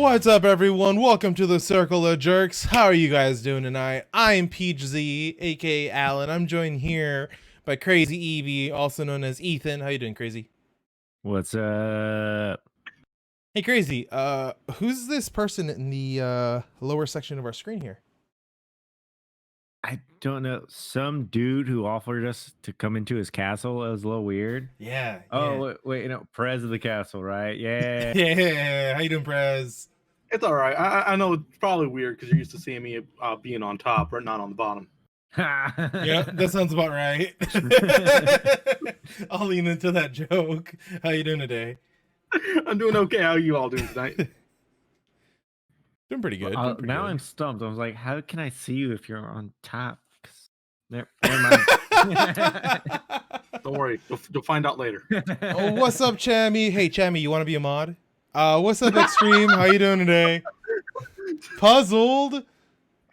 What's up, everyone? Welcome to the Circle of Jerks. How are you guys doing tonight? I'm PZ, aka Alan. I'm joined here by Crazy Eevee, also known as Ethan. How you doing, Crazy? What's up? Hey, Crazy. Who's this person in the lower section of our screen here? I don't know. Some dude who offered us to come into his castle. It was a little weird. Yeah. Oh, wait, Prez of the castle, right? Yeah. Yeah. How you doing, Prez? It's all right. I know it's probably weird because you're used to seeing me being on top or not on the bottom. Yeah, that sounds about right. I'll lean into that joke. How you doing today? I'm doing okay. How are you all doing tonight? Doing pretty good. Now I'm stumped. I was like, how can I see you if you're on top? Never mind. Don't worry. You'll find out later. Oh, what's up, Chammy? Hey, Chammy, you want to be a mod? What's up, Extreme? How you doing today? Puzzled.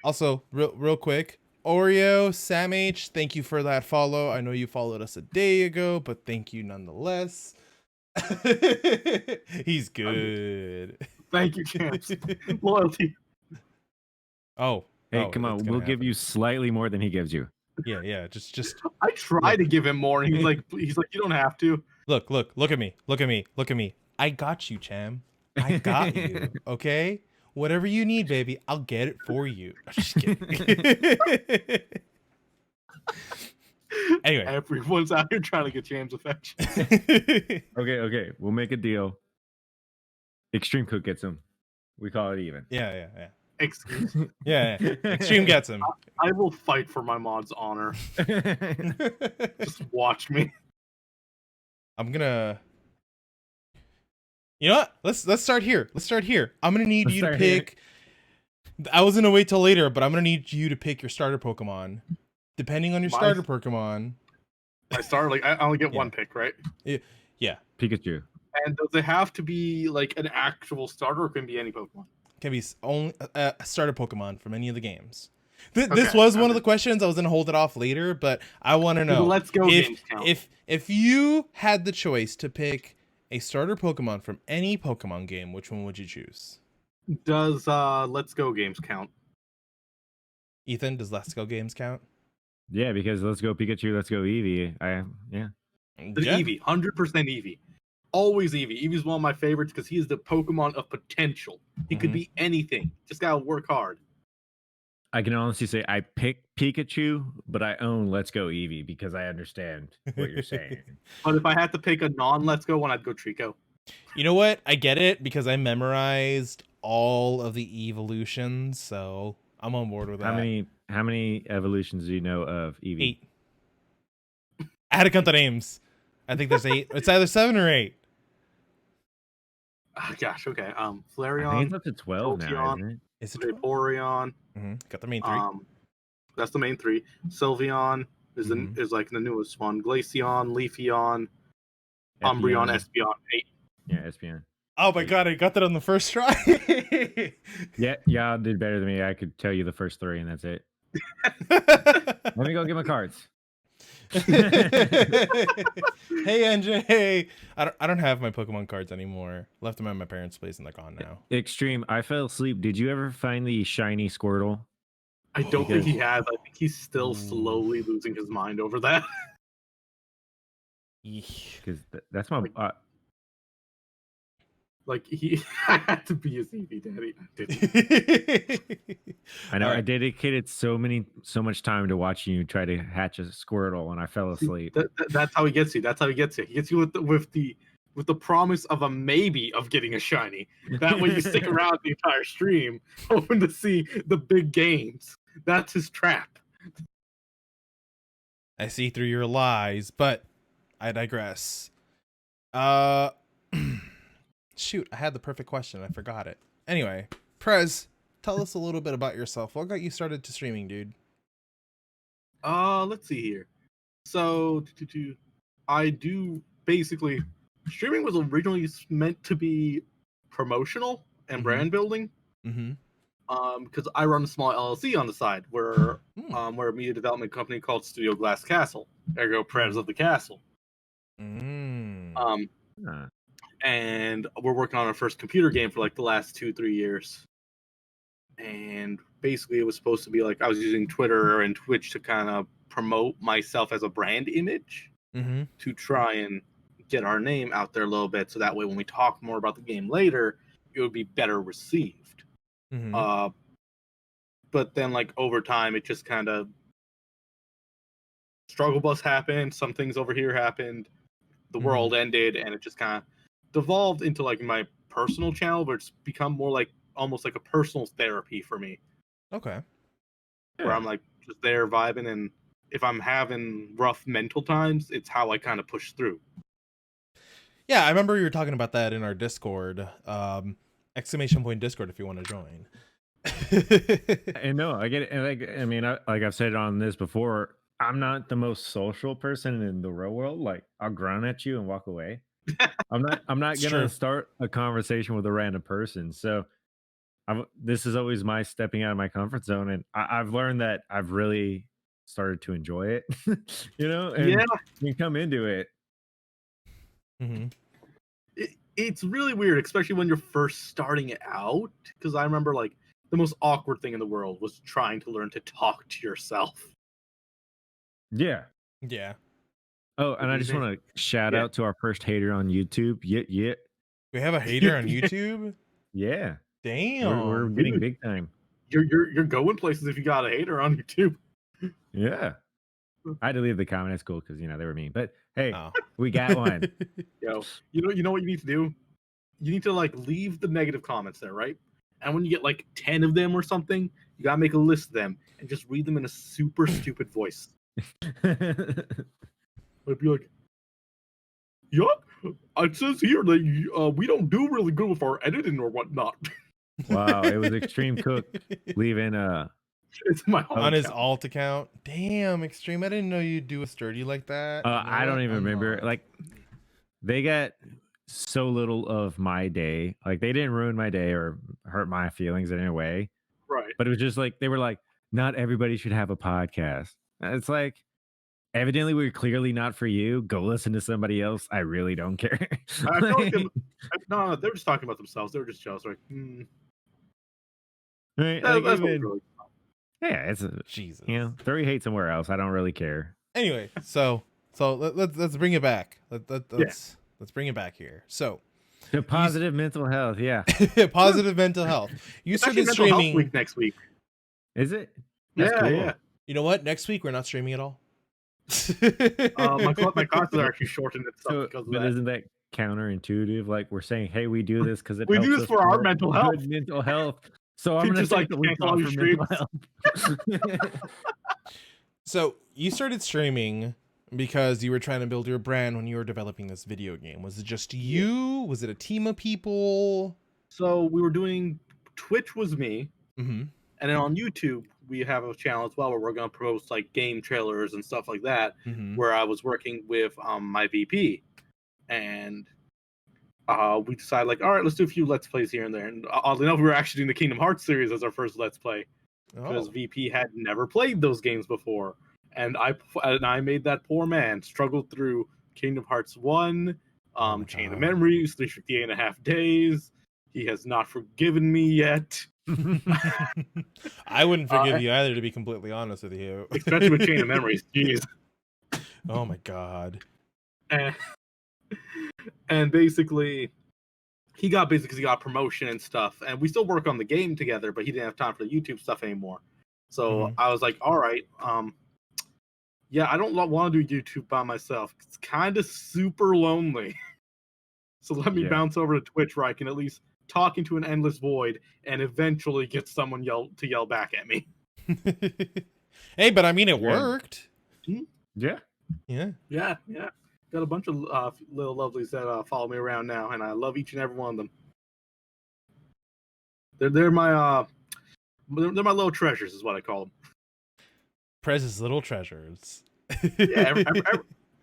Also, real quick, Oreo, Sam H, thank you for that follow. I know you followed us a day ago, but thank you nonetheless. He's good. Thank you, champs. Loyalty. Oh. Hey, come on. We'll give you slightly more than he gives you. Yeah. Just. I try to give him more, and he's like, you don't have to. Look at me. I got you, Cham. I got you. Okay. Whatever you need, baby, I'll get it for you. I'm just kidding. Anyway, everyone's out here trying to get Cham's affection. Okay. We'll make a deal. Extreme Cook gets him. We call it even. Yeah. Excuse me. Yeah. Extreme gets him. I will fight for my mod's honor. Just watch me. I'm gonna. You know what? Let's start here. I'm gonna need you to pick. I was gonna wait till later, but I'm gonna need you to pick your starter Pokemon. Depending on your starter Pokemon. I only get one pick, right? Yeah. Pikachu. And does it have to be like an actual starter, or can it be any Pokemon? Can be only a starter Pokemon from any of the games. This was one of the questions. I was gonna hold it off later, but I want to know. Let's go. Games count. If you had the choice to pick a starter Pokemon from any Pokemon game, which one would you choose? Does Let's Go games count? Ethan, does Let's Go games count? Yeah, because Let's Go Pikachu, Let's Go Eevee. Eevee, 100% Eevee. Always Eevee. Eevee's one of my favorites because he is the Pokemon of potential. He could be anything. Just gotta work hard. I can honestly say I picked Pikachu, but I own Let's Go Eevee because I understand what you're saying. But if I had to pick a non-Let's Go one, I'd go Trico. You know what? I get it because I memorized all of the evolutions, so I'm on board with that. How many evolutions do you know of Eevee? 8. I had to count the names. I think there's 8. It's either 7 or 8. Oh, gosh, okay. Flareon. I think it's up to 12 now, isn't it? Is it Vaporeon? Got the main 3. That's the main 3. Sylveon is like the newest one. Glaceon, Leafeon, Umbreon, Espeon. 8. Yeah, Espeon. Oh my god, I got that on the first try. Yeah, y'all did better than me. I could tell you the first 3 and that's it. Let me go get my cards. Hey NJ, I don't have my Pokemon cards anymore. Left them at my parents' place and they're gone now. Extreme, I fell asleep. Did you ever find the shiny Squirtle? I don't think he has. I think he's still slowly losing his mind over that. Because that's my like he had to be his Eevee daddy. I didn't. I know. Right. I dedicated so much time to watching you try to hatch a Squirtle, and I fell asleep. That's how he gets you. He gets you with the promise of a maybe of getting a shiny. That way you stick around the entire stream, hoping to see the big games. That's his trap. I see through your lies, but I digress. Shoot, I had the perfect question. I forgot it. Anyway, Prez, tell us a little bit about yourself. What got you started to streaming, dude? Let's see here. So, I do basically streaming was originally meant to be promotional and brand building. Because I run a small LLC on the side where we're a media development company called Studio Glass Castle. Ergo, Prez of the Castle. and we're working on our first computer game for like the last 2-3 years. And basically, it was supposed to be like I was using Twitter and Twitch to kind of promote myself as a brand image to try and get our name out there a little bit, so that way when we talk more about the game later, it would be better received. But then, like, over time, it just kind of struggle bus happened. Some things over here happened. The world ended, and it just kind of devolved into like my personal channel, but it's become more like almost like a personal therapy for me. Okay. Where I'm like just there vibing, and if I'm having rough mental times, it's how I kind of push through. Yeah, I remember you were talking about that in our Discord. Exclamation point Discord if you want to join. And no, I get it. And like, I mean, like I've said on this before, I'm not the most social person in the real world. Like, I'll grunt at you and walk away. I'm not gonna start a conversation with a random person. So this is always my stepping out of my comfort zone, and I've learned that I've really started to enjoy it. You know, and you come into it. It's really weird, especially when you're first starting out, because I remember like the most awkward thing in the world was trying to learn to talk to yourself. Yeah. Oh, and I just want to shout out to our first hater on YouTube. Yeah. We have a hater on YouTube? Yeah. Damn. We're getting big time. You're going places if you got a hater on YouTube. Yeah. I had to leave the comment. It's cool because, you know, they were mean. But hey, we got one. Yo, you know what you need to do? You need to like leave the negative comments there, right? And when you get like 10 of them or something, you gotta make a list of them and just read them in a super stupid voice. I'd be like, yup, it says here that we don't do really good with our editing or whatnot. Wow, it was Extreme Cook leaving it's my on his alt account. Damn, Extreme! I didn't know you'd do a sturdy like that. I don't even remember. Like, they got so little of my day. Like, they didn't ruin my day or hurt my feelings in any way. Right. But it was just like they were like, not everybody should have a podcast. And it's like, evidently we're clearly not for you. Go listen to somebody else. I really don't care. I feel like no, they were just talking about themselves. They were just jealous. Like, right? That's like, even, really yeah, it's Jesus. You know, throw your hate somewhere else. I don't really care. Anyway, so let's bring it back. Let's bring it back here. So, to positive mental health. Yeah, positive mental health. You started mental streaming health week next week. Is it? That's cool. Yeah. You know what? Next week we're not streaming at all. My classes are actually shortened and stuff because of but that. Isn't that counterintuitive? Like, we're saying, hey, we do this because it we helps do this us for our mental health. Good mental health. So I'm gonna just like take the week cancel all off your for mental streams. health. So you started streaming because you were trying to build your brand when you were developing this video game. Was it just you? Was it a team of people? So we were doing Twitch was me, and then on YouTube we have a channel as well where we're going to post like game trailers and stuff like that. Where I was working with my VP, and we decided like, all right, let's do a few Let's Plays here and there. And oddly enough, we were actually doing the Kingdom Hearts series as our first Let's Play because VP had never played those games before, and I made that poor man struggle through Kingdom Hearts 1, Chain of Memories, 358.5 Days. He has not forgiven me yet. I wouldn't forgive you either, to be completely honest with you. Especially with Chain of Memories. Jeez. Oh my god. And basically, he got busy because he got promotion and stuff. And we still work on the game together, but he didn't have time for the YouTube stuff anymore. So I was like, all right, yeah, I don't want to do YouTube by myself. It's kind of super lonely. So let me bounce over to Twitch where I can at least talk into an endless void and eventually get someone to yell back at me. Hey, but I mean, it worked. Yeah. Got a bunch of little lovelies that follow me around now, and I love each and every one of them. They're my little treasures, is what I call them. Prez's little treasures. Yeah,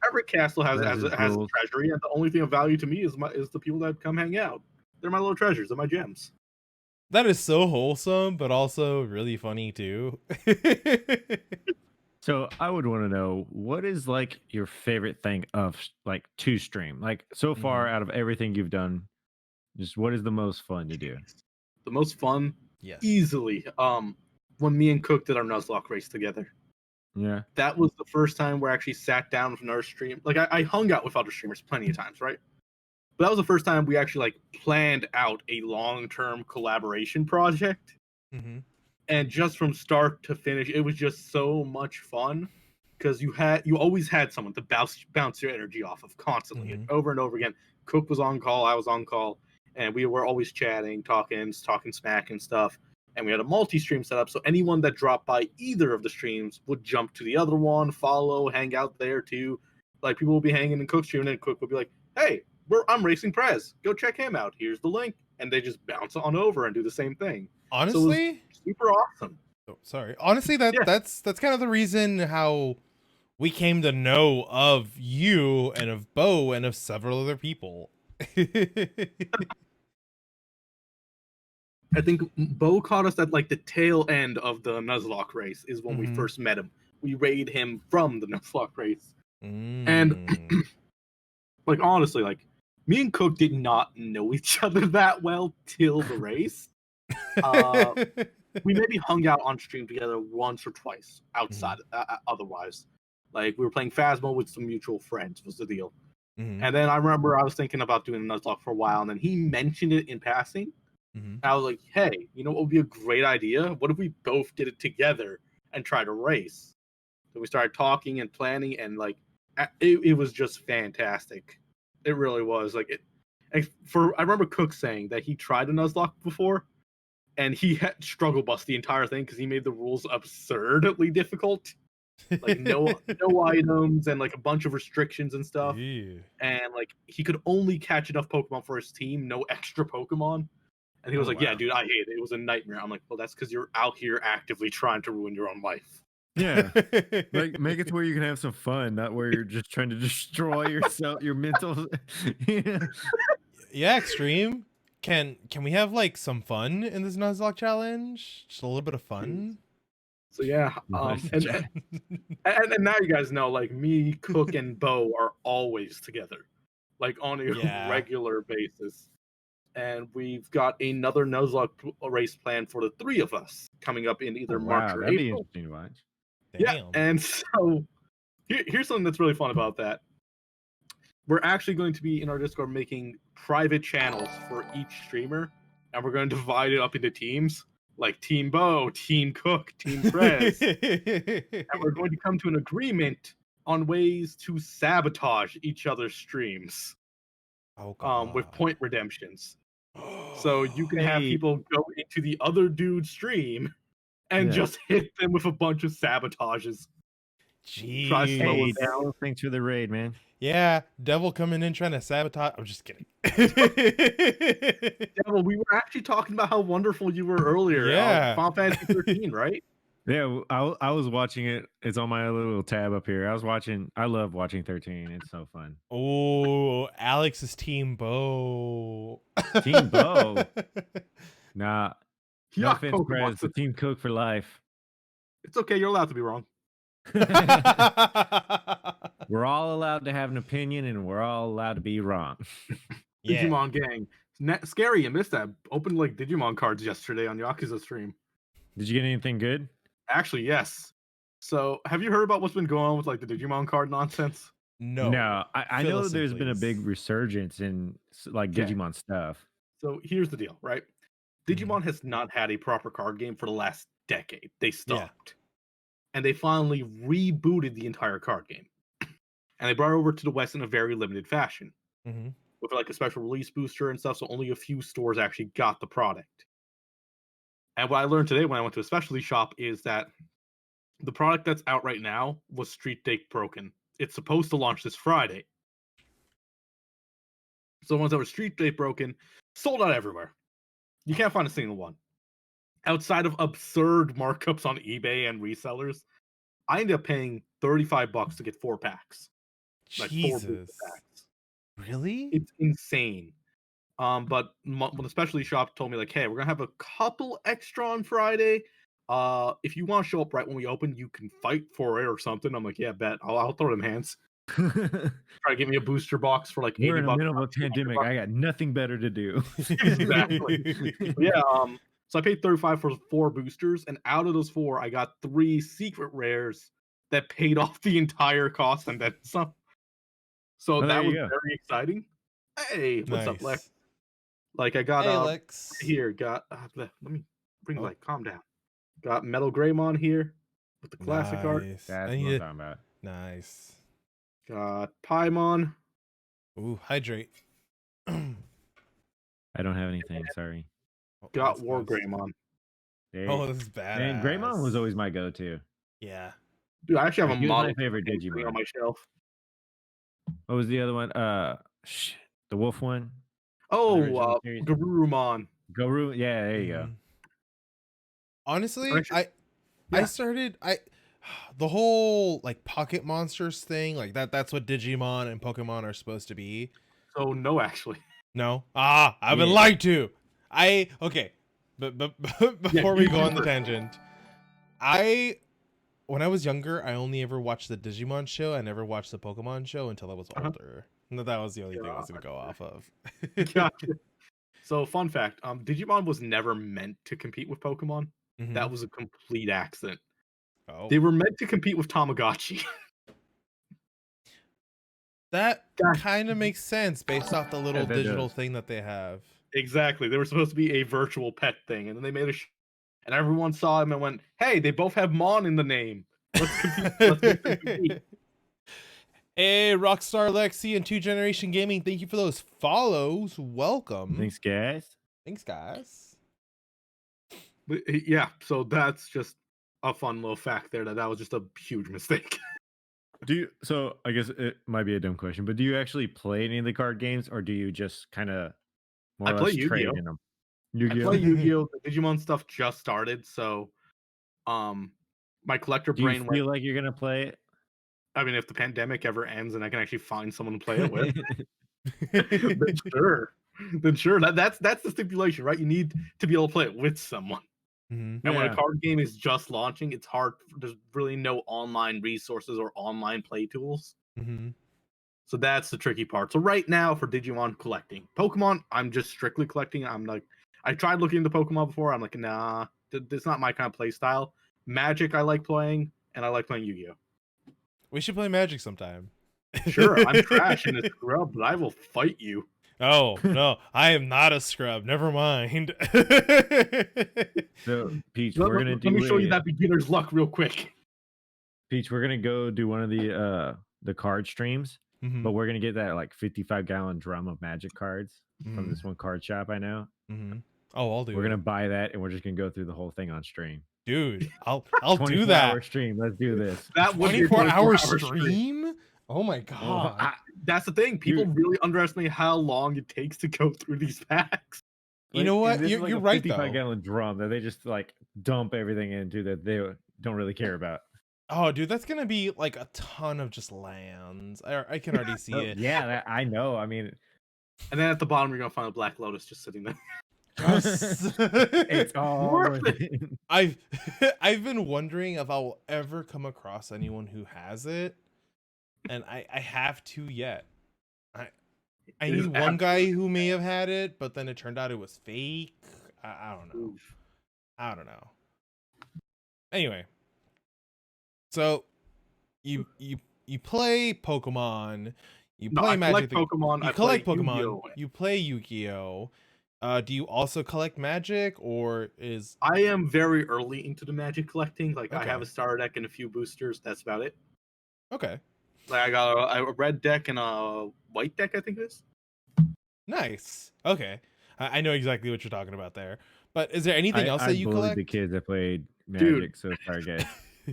every castle has a treasury, and the only thing of value to me is the people that come hang out. They're my little treasures. They're my gems. That is so wholesome, but also really funny too. So I would want to know, what is like your favorite thing of like to stream? Like so far Mhm. out of everything you've done, just what is the most fun to do? The most fun, Yes. easily, when me and Cook did our Nuzlocke race together. Yeah. That was the first time we actually sat down with another stream. Like I hung out with other streamers plenty of times, right? But that was the first time we actually like planned out a long-term collaboration project. Mm-hmm. And just from start to finish, it was just so much fun because you always had someone to bounce your energy off of constantly, Mhm. over and over again. Cook was on call, I was on call, and we were always chatting, talking smack and stuff. And we had a multi-stream setup, so anyone that dropped by either of the streams would jump to the other one, follow, hang out there too. Like people will be hanging in Cook's stream, and then Cook would be like, "Hey, I'm racing Prez. Go check him out. Here's the link," and they just bounce on over and do the same thing. So it was Honestly, super awesome. oh, sorry. Honestly, Yeah. that's kind of the reason how we came to know of you and of Bo and of several other people. I think Bo caught us at like the tail end of the Nuzlocke race is when we Mhm. first met him. We raided him from the Nuzlocke race. Mm. And like honestly, like me and Cook did not know each other that well till the race. We maybe hung out on stream together once or twice outside. Otherwise, like we were playing Phasmo with some mutual friends was the deal. Mhm. And then I remember I was thinking about doing the Nuzlocke for a while, and then he mentioned it in passing. Mhm. I was like, hey, you know what would be a great idea? What if we both did it together and tried to race? So we started talking and planning, and like it was just fantastic. It really was. Like I remember Cook saying that he tried a Nuzlocke before, and he had struggle bus the entire thing because he made the rules absurdly difficult. Like no items and like a bunch of restrictions and stuff. Yeah. And like he could only catch enough Pokemon for his team, no extra Pokemon. And he was Oh, like, "Yeah, wow. dude, I hate it. It was a nightmare." I'm like, "Well, that's because you're out here actively trying to ruin your own life." Yeah. Like make it to where you can have some fun, not where you're just trying to destroy yourself, your mental. Yeah. Yeah, Extreme. Can we have like some fun in this Nuzlocke challenge? Just a little bit of fun. So yeah, and now you guys know, like me, Cook, and Bo are always together, like on a Yeah. regular basis. And we've got another Nuzlocke race plan for the three of us coming up in either Oh, March wow, or that'd be April. interesting to watch. Yeah, Damn. and so here's something that's really fun about that. We're actually going to be in our Discord making private channels for each streamer, and we're going to divide it up into teams, like Team Bo, Team Cook, Team Prez, and we're going to come to an agreement on ways to sabotage each other's streams, Oh with god. point redemptions. So you can have Hey. people go into the other dude's stream and Yeah. just hit them with a bunch of sabages. Try to slow Hey, them down. Dell, thanks for the raid, man. Yeah, Devil coming in trying to sabotage. I'm just kidding. Devil, we were actually talking about how wonderful you were earlier. Yeah. Final Fantasy 13, right? Yeah, I was watching it. It's on my little tab up here. I love watching 13. It's so fun. Oh, Alex's Team Bo. Team Bo. Nah, no Yuck, offense, Pokemon. Prez, the Team Cook for life. It's okay, you're allowed to be wrong. We're all allowed to have an opinion, and we're all allowed to be wrong. Yeah. Digimon gang. Scary, you missed that. Opened like Digimon cards yesterday on Yakuza stream. Did you get anything good? Actually, yes. So, have you heard about what's been going on with like the Digimon card nonsense? No. I Fill know us in, there's been a big please. resurgence in like Okay. Digimon stuff. So, here's the deal, right? Digimon has not had a proper card game for the last decade. They stopped. And they finally rebooted the entire card game. And they brought it over to the West in a very limited fashion. Mm-hmm. With like a special release booster and stuff, so only a few stores actually got the product. And what I learned today when I went to a specialty shop is that the product that's out right now was Street Date Broken. It's supposed to launch this Friday. So the ones that were Street Date Broken sold out everywhere. You can't find a single one. Outside of absurd markups on eBay and resellers, I ended up paying $35 to get 4 packs. Like 4 booster Jesus. packs. Really? It's insane. But when the specialty shop told me like, hey, we're gonna have a couple extra on Friday, if you want to show up right when we open, you can fight for it or something. I'm like, yeah, bet. I'll throw them hands. Try to give me a booster box for like 80 We're in the bucks. middle of a pandemic. I got nothing better to do. Exactly. Yeah. So I paid 35 for 4 boosters, and out of those 4, I got 3 secret rares that paid off the entire cost and then some. So there that you was go. very exciting. Hey, what's up, Lex? Nice. Like I got Hey, Lex. here, got let me bring Oh. like calm down. Got Metal Greymon here with the classic art. Nice. That's I what need I'm it. talking about. Nice. Got Paimon. Ooh, hydrate. I don't have anything. Sorry. Oh, Got that's War nice. Greymon. Hey, Oh, this is badass. and Greymon was always my go-to. Yeah. Dude, I actually have He a was model my favorite sitting Digimon. on my shelf. What was the other one? Shit, the wolf one. Oh, original series. Garurumon. Guru. Yeah, there you go. Mhm. Honestly, Actually, I yeah. started the whole like pocket monsters thing, like that's what Digimon and Pokemon are supposed to be. So no, actually. No? I've been Yeah. lied to. Okay. But before we you go on the first. tangent, when I was younger, I only ever watched the Digimon show. I never watched the Pokemon show until I was older. No, that was the only thing I was gonna go off of. Gotcha. So fun fact, Digimon was never meant to compete with Pokemon. Mhm. That was a complete accident. Oh, They were meant to compete with Tamagotchi. that Gosh. kind of makes sense based off the little that digital does. thing that they have. Exactly. They were supposed to be a virtual pet thing, and then they made and everyone saw them and went, "Hey, they both have Mon in the name. Let's compete. Let's make them compete." Hey, Rockstar Lexi and 2 Generation Gaming, thank you for those follows. Welcome. Thanks, guys. Thanks, guys. But, yeah, so that's just a fun little fact there that was just a huge mistake. So I guess it might be a dumb question, but do you actually play any of the card games, or do you just kind of more I or play less trade Yu-Gi-Oh. in them? I Yu-Gi-Oh. play Yu-Gi-Oh. The Digimon stuff just started, so my collector Do you brain went. feel like you're gonna play it? I mean, if the pandemic ever ends and I can actually find someone to play it with, then sure. Then sure. That's the stipulation, right? You need to be able to play it with someone. Mhm. And when Yeah. a card game is just launching, it's hard. There's really no online resources or online play tools. Mhm. So that's the tricky part. So right now for Digimon collecting, Pokemon, I'm just strictly collecting. I'm like, I tried looking into Pokemon before. I'm like, nah, that's not my kind of play style. Magic, I like playing, and I like playing Yu-Gi-Oh. We should play Magic sometime. Sure, I'm trash in a scrub, but I will fight you. Oh, no, I am not a scrub. Never mind. So, Peach, Let, we're gonna let do. me show you that beginner's luck real quick. Peach, we're gonna go do one of the card streams, Mhm. but we're gonna get that like 55-gallon drum of Magic cards from Mhm. this one card shop I know. Mhm. Oh, I'll do We're it. gonna buy that, and we're just gonna go through the whole thing on stream. Dude, I'll do 24-hour that. stream. Let's do this. That would be a 24-hour 24-hour stream? Oh my god. That's the thing. People really underestimate how long it takes to go through these packs. You know what? and this is You're a right, though. 55-gallon drum that they just like dump everything into that they don't really care about. Oh, dude, that's gonna be like a ton of just lands. I can already see it. Yeah, I know. I mean, And then at the bottom, you're gonna find a Black Lotus just sitting there. it's all Worth worth it. I've been wondering if I'll ever come across anyone who has it, and I have to yet. I knew one guy who may have had it, but then it turned out it was fake. I don't know. I don't know. Anyway, so you play Pokemon, you play I Magic, collect Pokemon. you I collect play Pokemon, Yu-Gi-Oh! you play Yu-Gi-Oh. Do you also collect Magic, or is I am very early into the Magic collecting. Like I Okay. have a starter deck and a few boosters. That's about it. okay? Like I got a red deck and a white deck. I think it is. Nice. Okay, I know exactly what you're talking about there. But is there anything else I that you bullied collect? the kids that played Dude. Magic, so sorry, guys.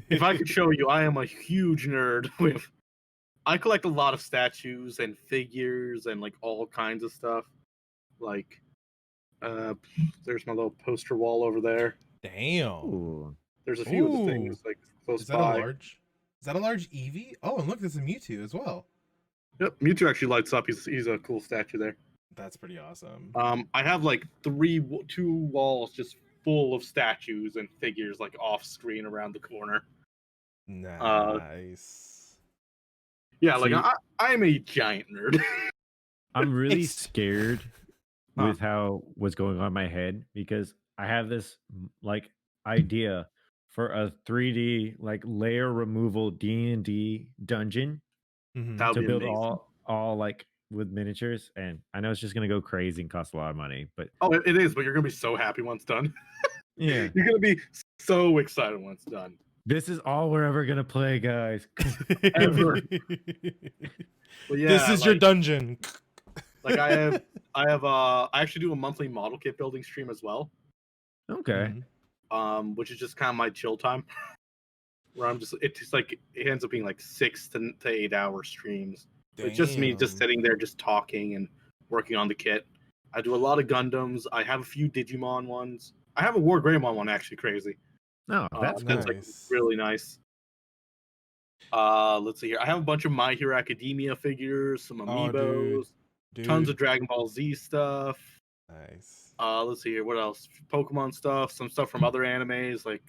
If I could show you, I am a huge nerd with. I collect a lot of statues and figures and like all kinds of stuff. Like, there's my little poster wall over there. Damn. Ooh. There's a few of the Ooh. things like close Is that by. a large? Is that a large Eevee? Oh, and look, there's a Mewtwo as well. Yep, Mewtwo actually lights up. He's a cool statue there. That's pretty awesome. I have like two walls just full of statues and figures like off screen around the corner. Nice. Yeah, like See- I am a giant nerd. I'm really It's- scared with what's going on in my head because I have this like idea for a 3D like layer removal D&D dungeon Mhm. That would to be build amazing. all like with miniatures, and I know it's just gonna go crazy and cost a lot of money, but Oh, it is, but you're gonna be so happy when it's done. yeah, You're gonna be so excited when it's done. this is all we're ever gonna play, guys. Ever. But yeah, This is your dungeon. like I actually do a monthly model kit building stream as well. Okay. Mhm. Which is just kind of my chill time. Where it's just like it ends up being like 6 to 8 hour streams. It's just me just Damn. sitting there just talking and working on the kit. I do a lot of Gundams. I have a few Digimon ones. I have a War Greymon one actually crazy. No, that's nice. cool. Like really nice. Let's see here. I have a bunch of My Hero Academia figures, some Oh, amiibos, dude. tons of Dragon Ball Z stuff. Nice. Let's see here. What else? Pokemon stuff, some stuff from other animes, like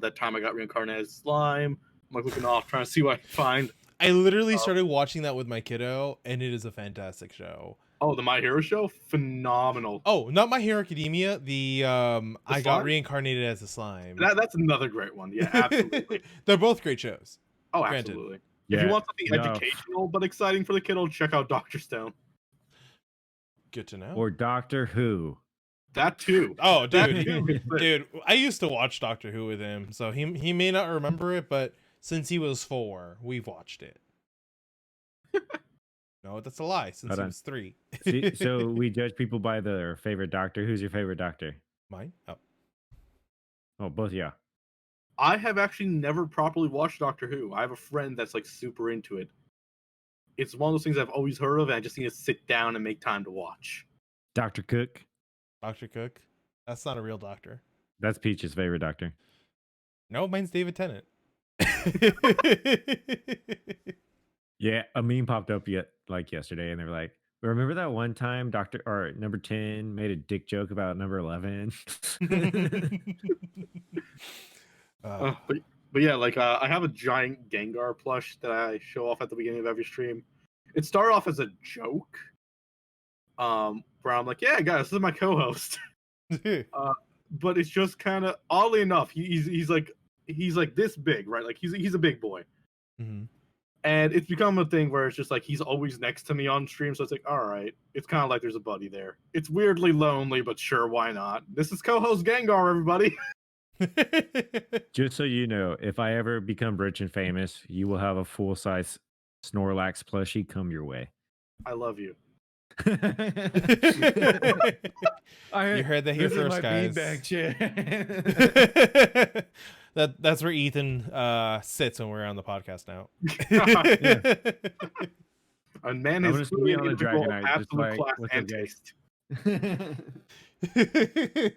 that time I got reincarnated as slime. I'm like looking off, trying to see what I can find. I literally started watching that with my kiddo, and it is a fantastic show. Oh, the My Hero show, phenomenal. Oh, not My Hero Academia. I got slime? reincarnated as a slime. That's another great one. Yeah, absolutely. They're both great shows. Oh, Granted. absolutely. If Yeah, you want something no. educational but exciting for the kiddo, check out Doctor Stone. Good to know. Or Doctor Who. That too. Oh, That dude, too. dude, I used to watch Doctor Who with him, so he may not remember it, but since he was 4, we've watched it. No, that's a lie. Since Hold he on. was 3. See, so we judge people by their favorite doctor. Who's your favorite doctor? Mine? Oh. Oh, both, yeah. I have actually never properly watched Doctor Who. I have a friend that's like super into it. It's one of those things I've always heard of, and I just need to sit down and make time to watch. Dr. Cook. Dr. Cook? That's not a real doctor. That's Peach's favorite doctor. No, mine's David Tennant. Yeah, a meme popped up yesterday, and they were like, "Remember that one time Doctor or number 10 made a dick joke about number 11?" But yeah, like I have a giant Gengar plush that I show off at the beginning of every stream. It started off as a joke, where I'm like, "Yeah, guys, this is my co-host." But it's just kind of oddly enough, he's like this big, right? Like he's a big boy. Mhm. And it's become a thing where it's just like he's always next to me on stream, so it's like, all right, it's kind of like there's a buddy there. It's weirdly lonely, but sure, why not? This is co-host Gengar, everybody. Just so you know, if I ever become rich and famous, you will have a full-size Snorlax plushie come your way. I love you. You heard that here This is first, my guys. beanbag chair. That's where Ethan sits when we're on the podcast now. A man I'm is gonna be on a individual, Dragonite, just absolute like, class what's and up, guys? taste.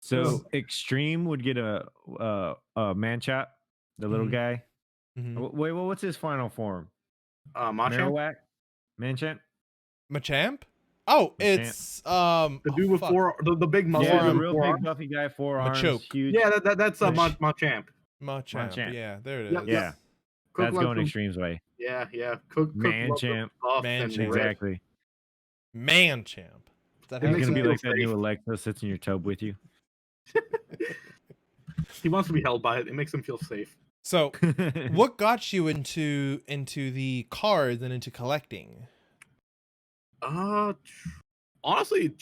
So Extreme would get a Manchap, the little Mhm. guy. Mhm. Wait, well, what's his final form? Machamp, Marowak? Manchap? Machamp? Oh, Machamp. it's the dude with fuck. the big muscles Yeah, the and real four big arms. buffy guy, 4 arms, Machoke. huge. Yeah, that's Mach- Machamp. Machamp. Machamp. Yeah, there it is. Yep, Yeah, Cook that's loves going them- Extreme's way. Yeah. Cook loves them Manchamp. buff and Manchamp. red. Exactly. Machamp. Is that It how He's makes you gonna him be say like feel that new safe. Alexa sits in your tub with you. He wants to be held by it. It makes him feel safe. So, what got you into the cards and into collecting? Honestly,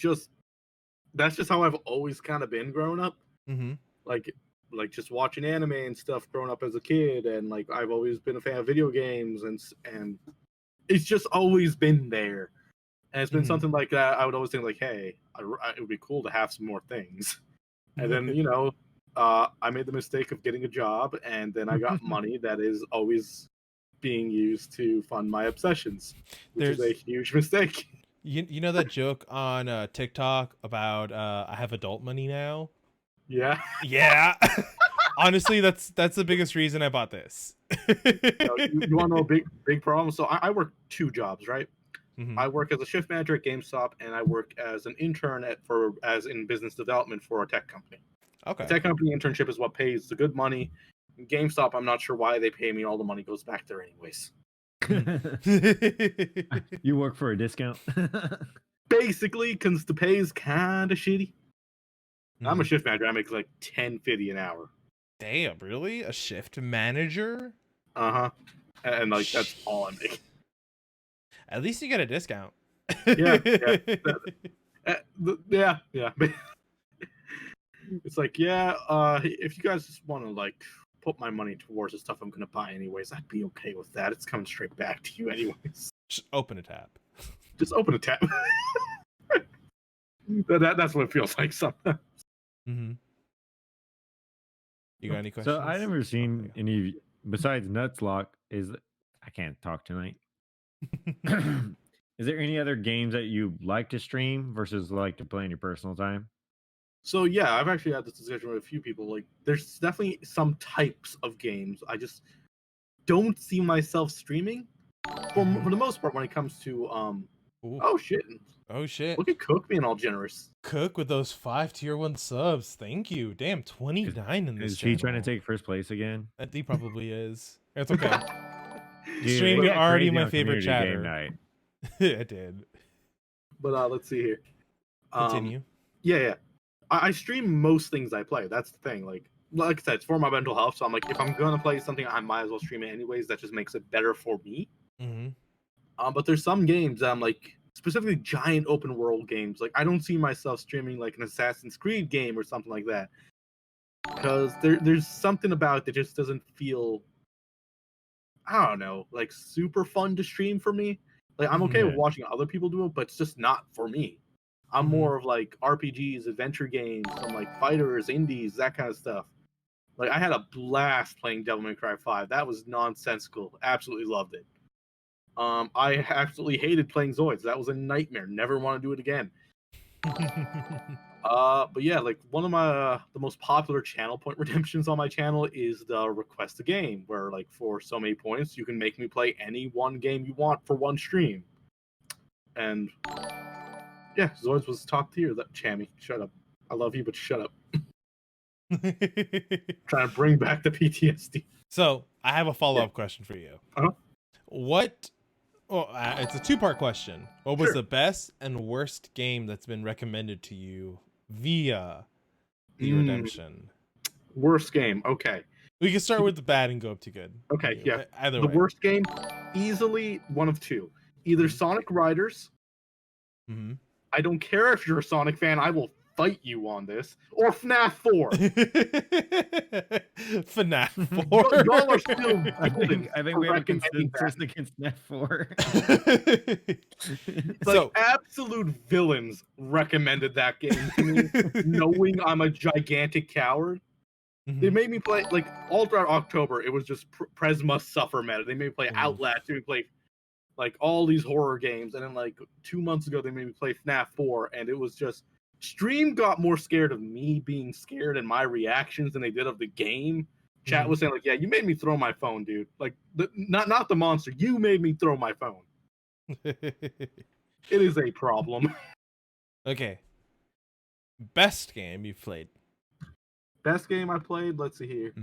that's just how I've always kind of been growing up. Mm-hmm. Like just watching anime and stuff growing up as a kid, and like I've always been a fan of video games, and it's just always been there. And it's been Mhm. something like that. I would always think like, hey, it would be cool to have some more things. And then I made the mistake of getting a job, and then I got money that is always being used to fund my obsessions, which is a There's- huge mistake. You know that joke on TikTok about I have adult money now? Yeah. Yeah. Honestly, that's the biggest reason I bought this. You want to know a big problem? So I work 2 jobs, right? I work as a shift manager at GameStop, and I work as an intern as in business development for a tech company. Okay. The tech company internship is what pays the good money. In GameStop, I'm not sure why they pay me. All the money goes back there anyways. You work for a discount. Basically, because the pay is kind of shitty. I'm a shift manager. I make like $10.50 an hour. Damn, really? A shift manager? Uh-huh. And like that's all I make. At least you get a discount. Yeah. It's like, if you guys just want to like put my money towards the stuff I'm gonna buy anyways, I'd be okay with that. It's coming straight back to you anyways. Just open a tab. Just open a tab. That's what it feels like sometimes. You got any questions? So I never seen any besides Nutslock. I can't talk tonight. Is there any other games that you like to stream versus like to play in your personal time? So yeah, I've actually had this discussion with a few people. Like, there's definitely some types of games I just don't see myself streaming. For the most part, when it comes to oh shit, look at Cook being all generous. Cook with those 5 tier 1 subs. Thank you. Damn, 29 in this. Is he trying to take first place again? He probably is. It's okay. Dude, Stream, you're already my Community favorite Game chatter. night. I did. But let's see here. Continue. Yeah. I stream most things I play. That's the thing. Like I said, it's for my mental health. So I'm like, if I'm gonna play something, I might as well stream it anyways. That just makes it better for me. But there's some games that I'm like, specifically giant open world games. Like, I don't see myself streaming like an Assassin's Creed game or something like that, because there's something about it that just doesn't feel, I don't know, like super fun to stream for me. Like, I'm okay with watching other people do it, but it's just not for me. I'm more of like RPGs, adventure games, some like fighters, indies, that kind of stuff. Like, I had a blast playing Devil May Cry 5. That was nonsensical. Absolutely loved it. I absolutely hated playing Zoids. That was a nightmare. Never want to do it again. But yeah, like one of my the most popular channel point redemptions on my channel is the request a game, where like for so many points you can make me play any one game you want for one stream. And yeah, Zoids was top tier. That Chammy, shut up. I love you, but shut up. Trying to bring back the PTSD. So I have a follow-up question for you. What? Well, it's a 2-part question. What was the best and worst game that's been recommended to you via the redemption? Worst game. Okay. We can start with the bad and go up to good. Okay. Yeah. Either way. The way. worst game, easily one of two. Either Sonic Riders. I don't care if you're a Sonic fan. I will fight you on this, or FNAF 4. FNAF 4. Y'all are still I think we have a consensus against FNAF 4. Like, absolute villains recommended that game to me, knowing I'm a gigantic coward. They made me play, like, all throughout October, it was just Prez must suffer meta. They made me play Outlast, they made me play like all these horror games, and then like 2 months ago they made me play FNAF 4, and it was just, stream got more scared of me being scared and my reactions than they did of the game. Chat was saying like, yeah, you made me throw my phone, dude. Like, not the monster, you made me throw my phone. It is a problem. Okay. Best game you've played. Best game I played, let's see here.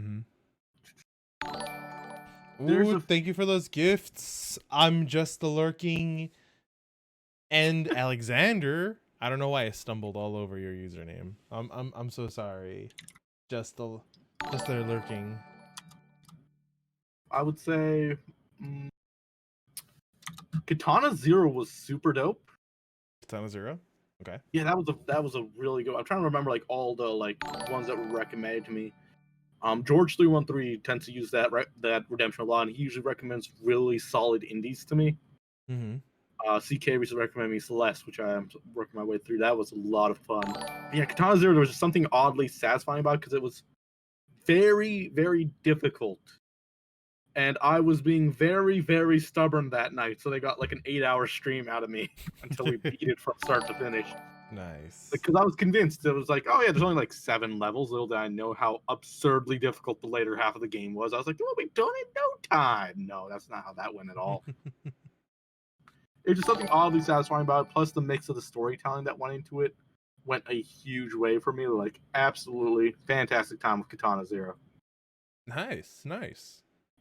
Ooh, thank you for those gifts. I'm just the lurking. And Alexander, I don't know why I stumbled all over your username. I'm so sorry. Just the lurking. I would say Katana Zero was super dope. Katana Zero? Okay. Yeah, that was a really good. I'm trying to remember like all the like ones that were recommended to me. George 313 tends to use that redemption a lot, and he usually recommends really solid indies to me. CK recently recommended me Celeste, which I am working my way through. That was a lot of fun. But yeah, Katana Zero, there was just something oddly satisfying about it because it was very, very difficult. And I was being very, very stubborn that night, so they got like an 8-hour stream out of me until we beat it from start to finish. Nice. Because I was convinced. It was like, oh yeah, there's only like 7 levels. Little did I know how absurdly difficult the later half of the game was. I was like, we'll be done in no time. No, that's not how that went at all. It's just something oddly satisfying about it. Plus, the mix of the storytelling that went into it went a huge way for me. Like, absolutely fantastic time with Katana Zero. Nice.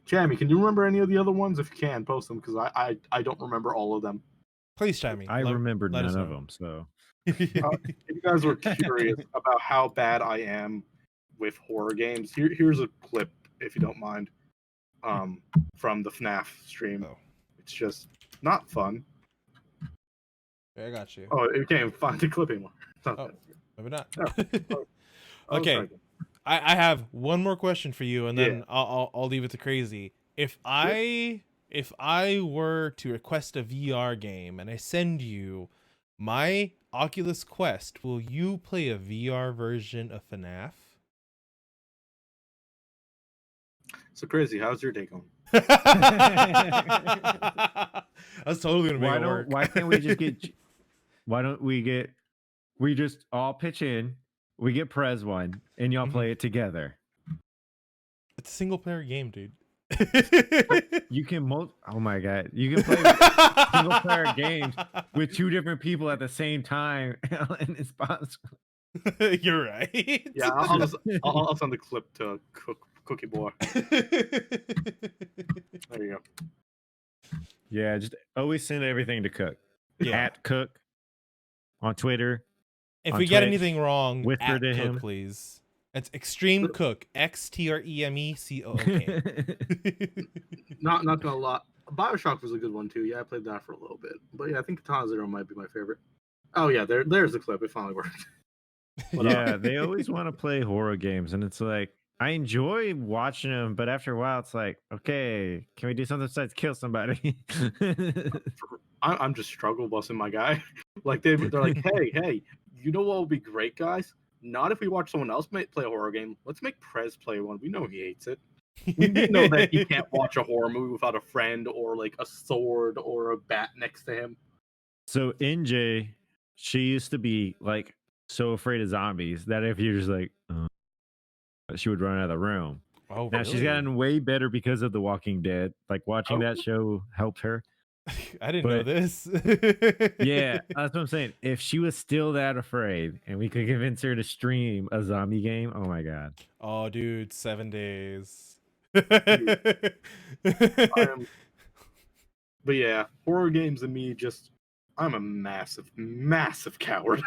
Jamie, can you remember any of the other ones? If you can, post them because I don't remember all of them. Please, Jamie. I remembered let us none of know. them, so. If you guys were curious about how bad I am with horror games, here's a clip, if you don't mind, from the FNAF stream. Oh. It's just not fun. Yeah, I got you. Oh, you can't even find the clip anymore. Maybe not. Oh. Okay. I have one more question for you, and then I'll leave it to Crazy. If I were to request a VR game and I send you my Oculus Quest, will you play a VR version of FNAF? So Crazy, how's your day going? That's totally gonna make it work. Why can't we just get? Why don't we just all pitch in? We get Prez one, and y'all play it together. It's a single player game, dude. You can oh my god, you can play single player games with two different people at the same time, and it's possible. You're right. Yeah, I'll send the clip to Cookie Boy. There you go. Yeah, just always send everything to Cook. Yeah. At Cook on Twitter. If on we get Twitch, anything wrong, whisper at to Cook, him. please. It's Extreme Cook. XTREMECOOK. Not gonna lie. BioShock was a good one too. Yeah, I played that for a little bit. But yeah, I think Katana Zero might be my favorite. Oh yeah, there's the clip. It finally worked. Yeah, they always want to play horror games, and it's like I enjoy watching them, but after a while, it's like, okay, can we do something besides kill somebody? I'm just struggle busting my guy. Like they're like, hey, you know what would be great, guys? Not if we watch someone else play a horror game. Let's make Prez play one. We know he hates it. We know that he can't watch a horror movie without a friend or like a sword or a bat next to him. So NJ, she used to be like so afraid of zombies that if you're just like, she would run out of the room. Oh, now she's gotten way better because of The Walking Dead. Like watching that show helped her. I didn't know this. Yeah, that's what I'm saying. If she was still that afraid and we could convince her to stream a zombie game, oh my god. Oh, dude, 7 days. But yeah, horror games and me I'm a massive coward.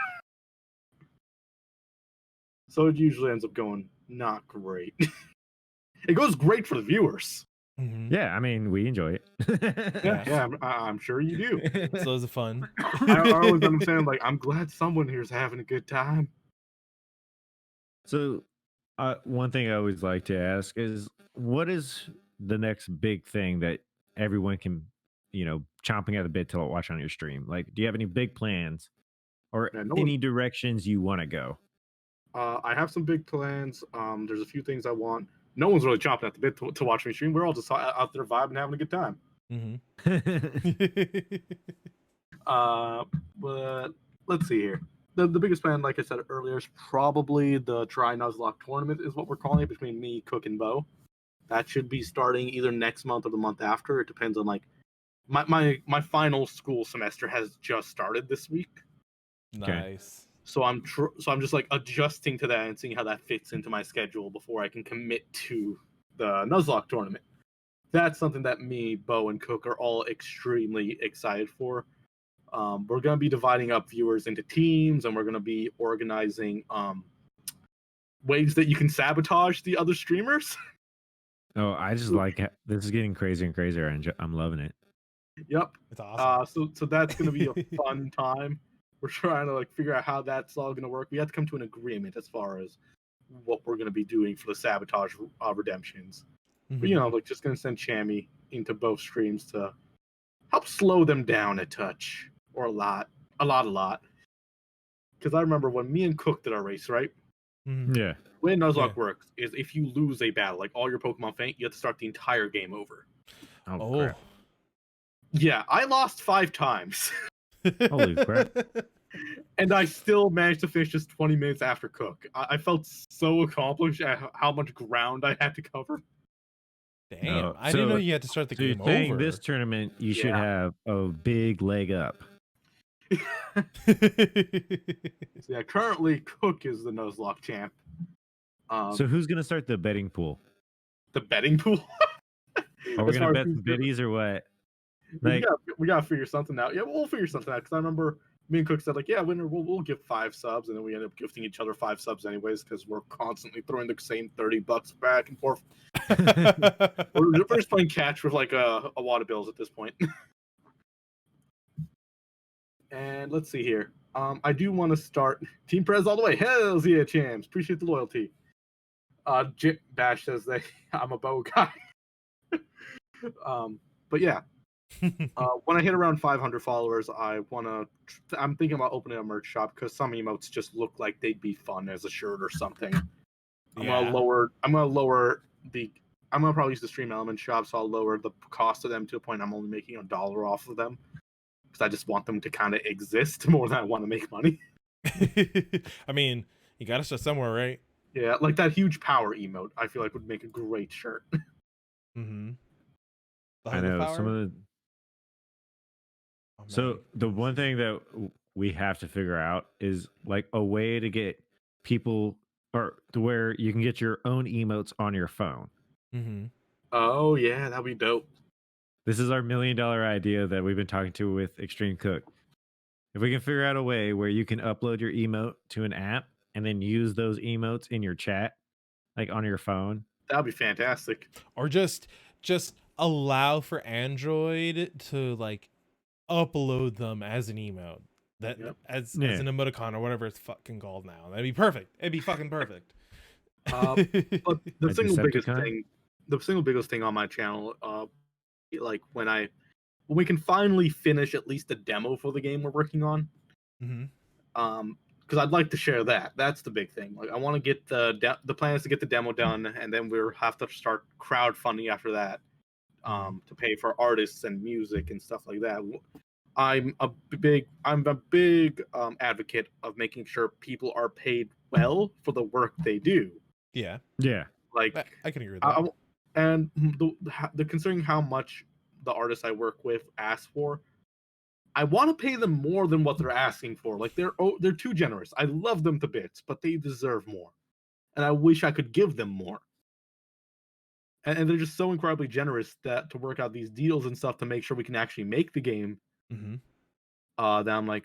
So it usually ends up going not great. It goes great for the viewers. Mm-hmm. Yeah, I mean, we enjoy it. Yeah, I'm sure you do. So is it fun? I always understand, like, I'm glad someone here's having a good time. So, one thing I always like to ask is, what is the next big thing that everyone can, chomping at the bit to watch on your stream? Like, do you have any big plans or any directions you want to go? I have some big plans. There's a few things I want. No one's really chomping at the bit to watch me stream. We're all just out there vibing, having a good time. Mm-hmm. But let's see here. The biggest plan, like I said earlier, is probably the Try Nuzlocke tournament, is what we're calling it, between me, Cook, and Bo. That should be starting either next month or the month after. It depends on like my final school semester has just started this week. Nice. So I'm just like adjusting to that and seeing how that fits into my schedule before I can commit to the Nuzlocke tournament. That's something that me, Bo, and Cook are all extremely excited for. We're going to be dividing up viewers into teams, and we're going to be organizing ways that you can sabotage the other streamers. Oh, I just like it. This is getting crazier and crazier, and I'm loving it. Yep. It's awesome. So that's going to be a fun time. We're trying to figure out how that's all going to work. We have to come to an agreement as far as what we're going to be doing for the sabotage redemptions. Mm-hmm. But just going to send Chammy into both streams to help slow them down a touch or a lot. Because I remember when me and Cook did our race, right? Mm-hmm. Yeah. The way Nuzlocke works is if you lose a battle, like all your Pokemon faint, you have to start the entire game over. Oh. Crap. Yeah, I lost 5 times. Holy crap. And I still managed to finish just 20 minutes after Cook. I felt so accomplished at how much ground I had to cover. Damn, I didn't know you had to start the So you're game saying over. this tournament you should have a big leg up. Yeah, currently Cook is the Nuzlocke champ. So who's gonna start the betting pool? The betting pool? Are we As gonna far as bet who's some biddies or what? we gotta figure something out. Yeah, we'll figure something out because I remember me and Cook said like, yeah, winner, we'll give 5 subs, and then we end up gifting each other 5 subs anyways because we're constantly throwing the same $30 back and forth. we're just playing catch with like a wad of bills at this point. And let's see here. I do want to start Team Prez all the way. Hells yeah, champs! Appreciate the loyalty. Bash says that I'm a bow guy. But yeah, when I hit around 500 followers, I'm thinking about opening a merch shop because some emotes just look like they'd be fun as a shirt or something. I'm gonna probably use the Stream Element shop, so I'll lower the cost of them to a point I'm only making $1 off of them because I just want them to kind of exist more than I want to make money. I mean, you gotta start somewhere, right? Yeah, like that huge power emote, I feel like would make a great shirt. Mm-hmm. I know some of the. Oh, So the one thing that we have to figure out is like a way to get people or to where you can get your own emotes on your phone. Mm-hmm. Oh yeah, that'd be dope. This is our $1 million idea that we've been talking to with Extreme Cook. If we can figure out a way where you can upload your emote to an app and then use those emotes in your chat, like on your phone, That'd be fantastic. Or just allow for Android to like upload them as an emote. As an emoticon or whatever it's fucking called now. That'd be perfect. It'd be fucking perfect. But the single biggest thing on my channel, like when we can finally finish at least the demo for the game we're working on. Mm-hmm. Because I'd like to share that. That's the big thing. Like I want to get the plan is to get the demo done, and then we'll have to start crowdfunding after that, to pay for artists and music and stuff like that. I'm a big advocate of making sure people are paid well for the work they do. Yeah. Like I can agree with that. And the considering how much the artists I work with ask for, I want to pay them more than what they're asking for. Like they're too generous. I love them to bits, but they deserve more, and I wish I could give them more. And they're just so incredibly generous that to work out these deals and stuff to make sure we can actually make the game. Mm-hmm. That I'm like,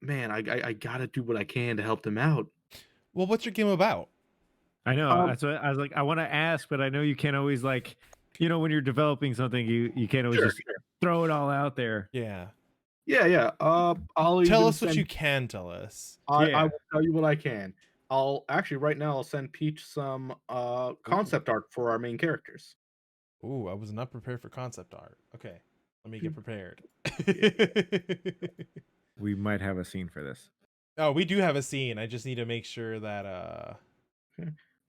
man, I gotta do what I can to help them out. Well, what's your game about? I know. That's what I was like. I want to ask, but I know you can't always like, when you're developing something, you can't always throw it all out there. Yeah. I'll tell us what you can tell us. I will tell you what I can. Right now I'll send Peach some concept art for our main characters. Ooh, I was not prepared for concept art. Okay, let me get prepared. We might have a scene for this. Oh, we do have a scene. I just need to make sure that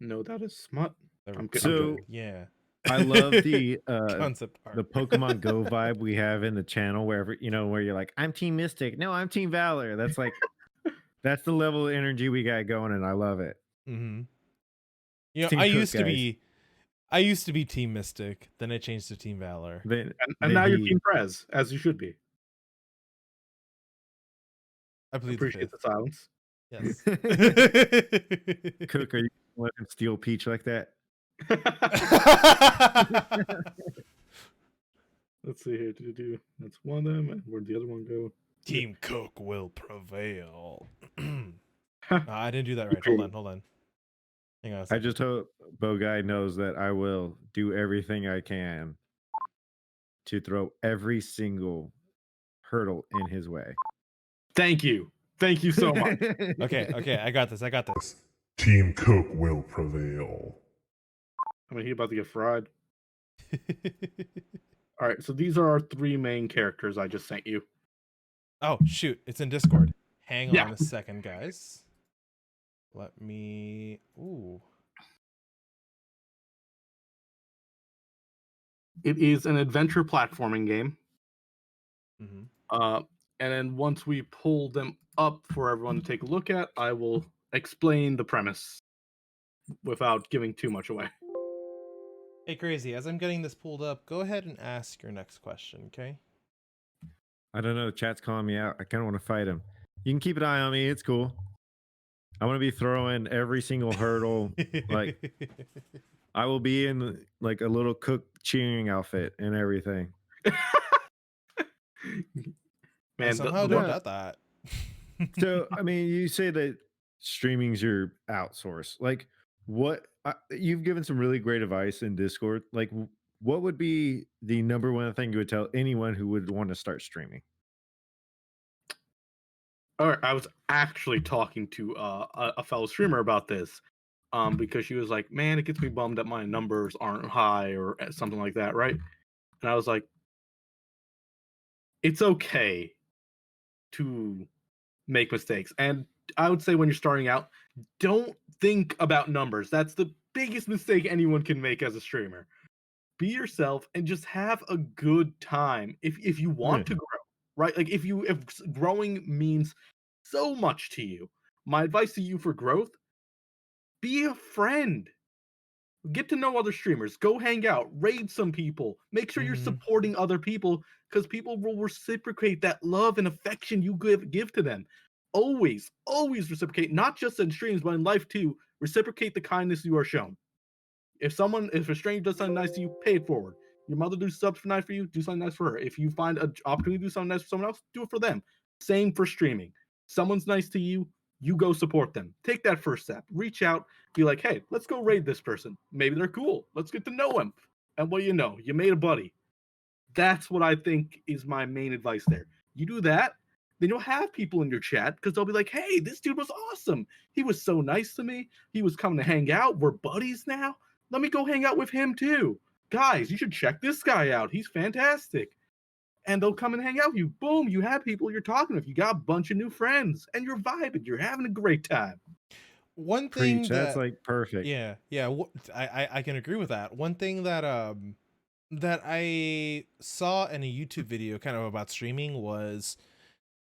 No, that is smut. I'm good. Yeah. I love the concept art. The Pokemon Go vibe we have in the channel where you're like, I'm Team Mystic. No, I'm Team Valor. That's like that's the level of energy we got going, and I love it. Mm-hmm. I used to be Team Mystic, then I changed to Team Valor. And now you're Team Prez, as you should be. I appreciate the silence. Yes. Cook, are you gonna let him steal Peach like that? Let's see here. That's one of them. And where'd the other one go? Team Cook will prevail. I didn't do that right. Hold on. Hang on. I just hope Bo Guy knows that I will do everything I can to throw every single hurdle in his way. Thank you so much. Okay, I got this. Team Cook will prevail. I mean, he's about to get fried. All right, so these are our 3 main characters I just sent you. Oh, shoot. It's in Discord. Hang on a second, guys. Let me... Ooh. It is an adventure platforming game. Mm-hmm. And then once we pull them up for everyone to take a look at, I will explain the premise without giving too much away. Hey, Crazy, as I'm getting this pulled up, go ahead and ask your next question, okay? I don't know. Chat's calling me out. I kind of want to fight him. You can keep an eye on me. It's cool. I want to be throwing every single hurdle. Like, I will be in like a little cook cheering outfit and everything. I Man, somehow don't doubt that. So, I mean, you say that streaming's your outsource. Like, what you've given some really great advice in Discord. Like, what would be the number one thing you would tell anyone who would want to start streaming? all right, I was actually talking to a fellow streamer about this, because she was like, "Man, it gets me bummed that my numbers aren't high or something like that, right?" And I was like, "It's okay to make mistakes, and I would say when you're starting out, don't think about numbers. That's the biggest mistake anyone can make as a streamer. Be yourself and just have a good time. If you want to grow, right? Like if growing means so much to you, my advice to you for growth: be a friend. Get to know other streamers. Go hang out. Raid some people. Make sure you're supporting other people because people will reciprocate that love and affection you give to them. Always, always reciprocate. Not just in streams, but in life too. Reciprocate the kindness you are shown. If a stranger does something nice to you, pay it forward. Your mother does something nice for you, do something nice for her. If you find an opportunity to do something nice for someone else, do it for them. Same for streaming. Someone's nice to you, you go support them. Take that first step. Reach out, be like, hey, let's go raid this person. Maybe they're cool. Let's get to know them. And what do you know? You made a buddy. That's what I think is my main advice there. You do that, then you'll have people in your chat because they'll be like, hey, this dude was awesome. He was so nice to me. He was coming to hang out. We're buddies now. Let me go hang out with him too. Guys, you should check this guy out. He's fantastic. And they'll come and hang out with you. Boom, you have people you're talking with. You got a bunch of new friends and you're vibing. You're having a great time. One thing Preach, that's like perfect. Yeah, I can agree with that. One thing that I saw in a YouTube video kind of about streaming was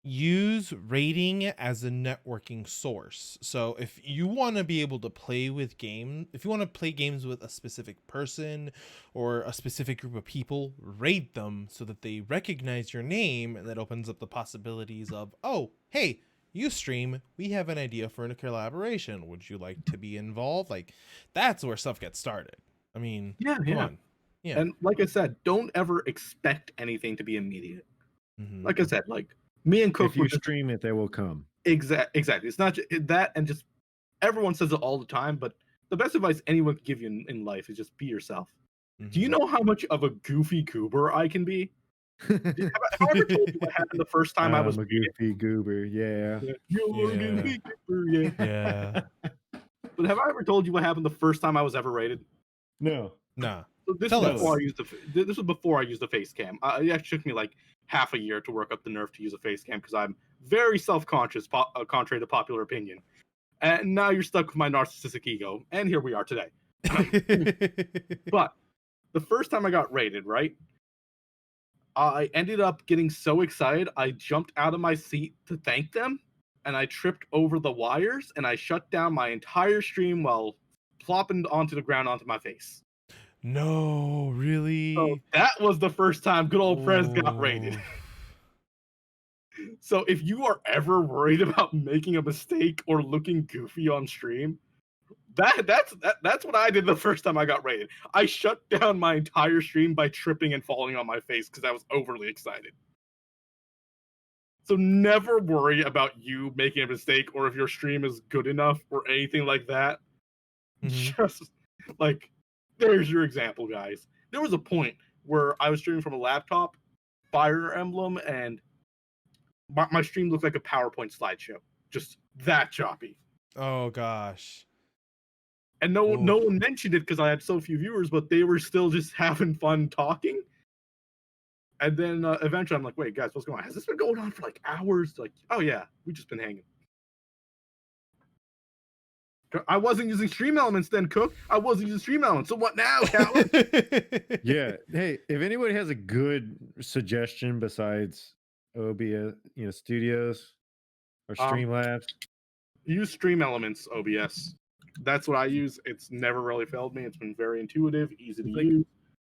use rating as a networking source. So if you want to be able to play with if you want to play games with a specific person or a specific group of people, rate them so that they recognize your name, and that opens up the possibilities of, oh, hey, you stream, we have an idea for a collaboration. Would you like to be involved? Like, that's where stuff gets started. I mean, come on. Yeah. And like I said, don't ever expect anything to be immediate. Like I said, like me and Cook, if you stream it, they will come. Exactly. It's not that, and just everyone says it all the time, but the best advice anyone can give you in life is just be yourself. Do you know how much of a goofy goober I can be? Have I ever told you what happened the first time I was a goofy goober? Yeah. You're a goofy goober, yeah. But have I ever told you what happened the first time I was ever raided? No. Nah. So this was before I used the face cam. It actually took me like half a year to work up the nerve to use a face cam because I'm very self-conscious, contrary to popular opinion. And now you're stuck with my narcissistic ego, and here we are today. But the first time I got raided, right? I ended up getting so excited, I jumped out of my seat to thank them, and I tripped over the wires, and I shut down my entire stream while plopping onto the ground onto my face. No, really? So that was the first time good old Prez got raided. So if you are ever worried about making a mistake or looking goofy on stream, that's what I did the first time I got raided. I shut down my entire stream by tripping and falling on my face because I was overly excited. So never worry about you making a mistake or if your stream is good enough or anything like that. Just like, there's your example, guys. There was a point where I was streaming from a laptop, Fire Emblem, and my stream looked like a PowerPoint slideshow. Just that choppy. Oh gosh. And no one mentioned it because I had so few viewers, but they were still just having fun talking. And then eventually I'm like, wait, guys, what's going on? Has this been going on for like hours? Like, oh yeah, we've just been hanging. I wasn't using Stream Elements then, Cook. I wasn't using Stream Elements. So what now, Callum? Yeah. Hey, if anybody has a good suggestion besides OBS, Studios or Streamlabs, use Stream Elements OBS. That's what I use. It's never really failed me. It's been very intuitive, easy to It's like- use.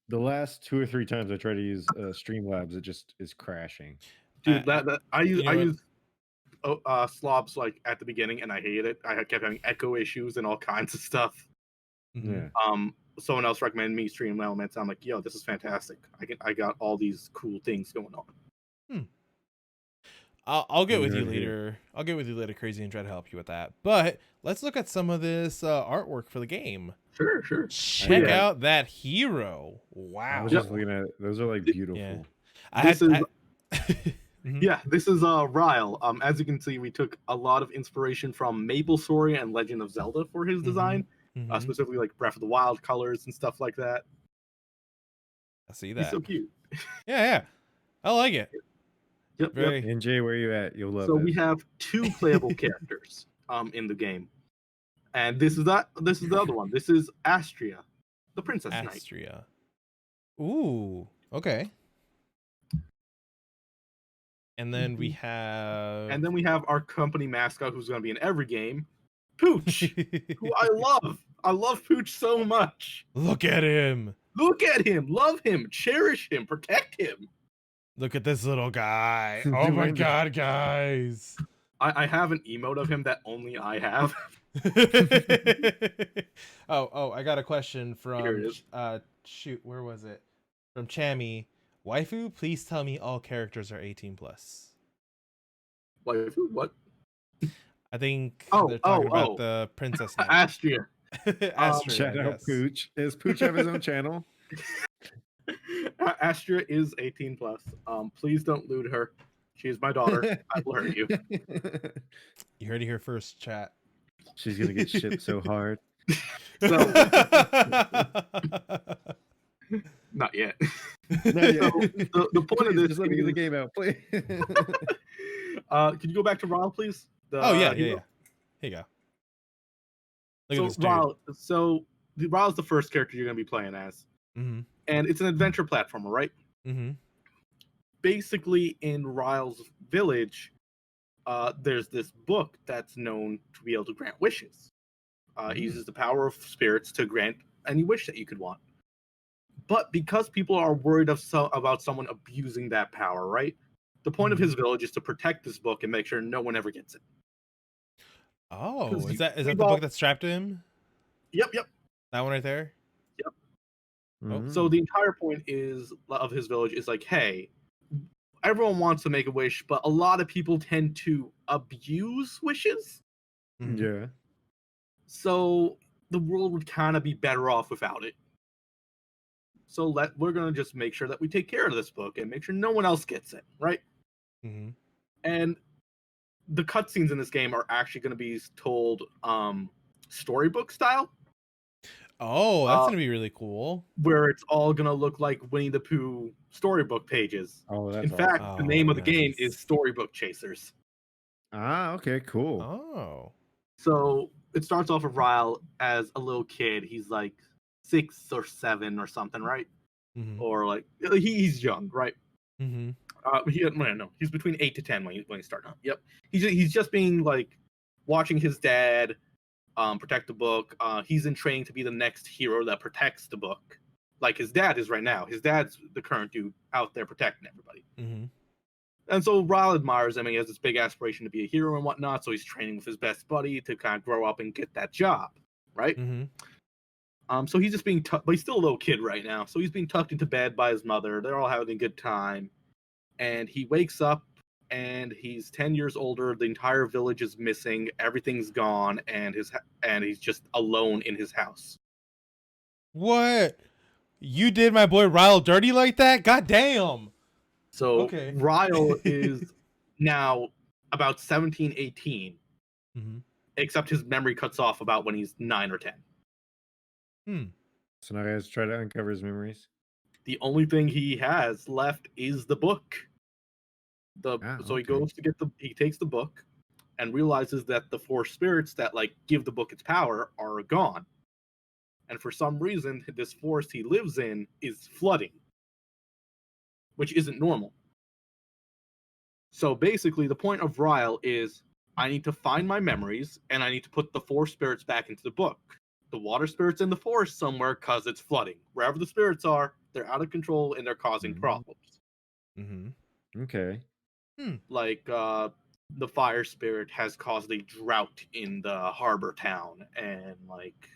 The last 2 or 3 times I try to use Streamlabs, it just is crashing. Dude, I you know what? use slobs like at the beginning, and I hated it. I kept having echo issues and all kinds of stuff. Mhm. Yeah. Someone else recommended me Stream Elements. I'm like, yo, this is fantastic. I got all these cool things going on. I'll get with you Nerd here. later. I'll get with you later, Crazy, and try to help you with that. But let's look at some of this artwork for the game. Sure. Check Yeah. out that hero! I Wow. was just looking at it. Those are like beautiful. Yeah. Mhm. Yeah, this is Ryle. As you can see, we took a lot of inspiration from MapleStory and Legend of Zelda for his design, Mhm. specifically like Breath of the Wild colors and stuff like that. I see He's that. so cute. Yeah. I like it. Yep. Very. NJ, where you at? You'll love So it. we have 2 playable characters in the game, and this is the other one. This is Astria, the Princess Knight. Astria. Ooh. Okay. And then we have. And then we have our company mascot, who's going to be in every game, Pooch, who I love. I love Pooch so much. Look at him. Look at him, love him, cherish him, protect him. Look at this little guy. Oh Dude, my I'm- god, guys. I have an emote of him that only I have. oh, I got a question Here from it is. shoot, where was it? From Chammy. Waifu, please tell me all characters are 18 plus. What? I think Oh, they're talking oh, about oh. the Princess Knight. Astria. Astria, Shout out yes. Pooch. Does Pooch have his own channel? Astria is 18 plus. Please don't loot her. She is my daughter. I will hurt you. You heard it here first, chat. She's gonna get shipped so hard. So not yet. Not yet. So, the point of Please, this just let me get the is- game out, please. Could you go back to Ryle, please? Oh yeah. hero? Here you go. Look at this dude. Ryle's the first character you're gonna be playing as. Mm-hmm. And it's an adventure platformer, right? Mm-hmm. Basically, in Ryle's village, there's this book that's known to be able to grant wishes. It uses the power of spirits to grant any wish that you could want. But because people are worried about someone abusing that power, right? The point of his village is to protect this book and make sure no one ever gets it. Oh, 'Cause is that the we've all- book that's strapped to him? Yep. That one right there? Mhm. So the entire point of his village is like, hey, everyone wants to make a wish, but a lot of people tend to abuse wishes. Mhm. Yeah. So the world would kind of be better off without it. So we're gonna just make sure that we take care of this book and make sure no one else gets it, right? Mm-hmm. And the cutscenes in this game are actually going to be told storybook style, Oh, that's Uh, gonna be really cool. where it's all going to look like Winnie the Pooh storybook pages. Oh, that's In fact, awesome. the name Oh, of the game nice. is Storybook Chasers. Ah, okay, cool. Oh. So it starts off with Ryle as a little kid. He's like 6 or 7 or something, right? Mm-hmm. Or like he's young, right? Mm-hmm. He's between 8 to 10 when he started out. Yep, he's just being like watching his dad protect the book. He's in training to be the next hero that protects the book, like his dad is right now. His dad's the current dude out there protecting everybody. Mm-hmm. And so Ryle admires him, and he has this big aspiration to be a hero and whatnot. So he's training with his best buddy to kind of grow up and get that job, right? Mm-hmm. So he's just being, but he's still a little kid right now. So he's being tucked into bed by his mother. They're all having a good time, and he wakes up, and he's 10 years older. The entire village is missing. Everything's gone, and he's just alone in his house. What? You did my boy Ryle dirty like that? God damn. So Okay. Ryle is now about 17, 18, Mm-hmm. except his memory cuts off about when he's 9 or 10. So now he has to try to uncover his memories. The only thing he has left is the book. So he Okay. goes to he takes the book and realizes that the 4 spirits that like give the book its power are gone. And for some reason, this forest he lives in is flooding, which isn't normal. So basically, the point of Ryle is I need to find my memories, and I need to put the 4 spirits back into the book. The water spirit's in the forest somewhere because it's flooding. Wherever the spirits are, they're out of control and they're causing problems. Okay. Like, the fire spirit has caused a drought in the harbor town, and like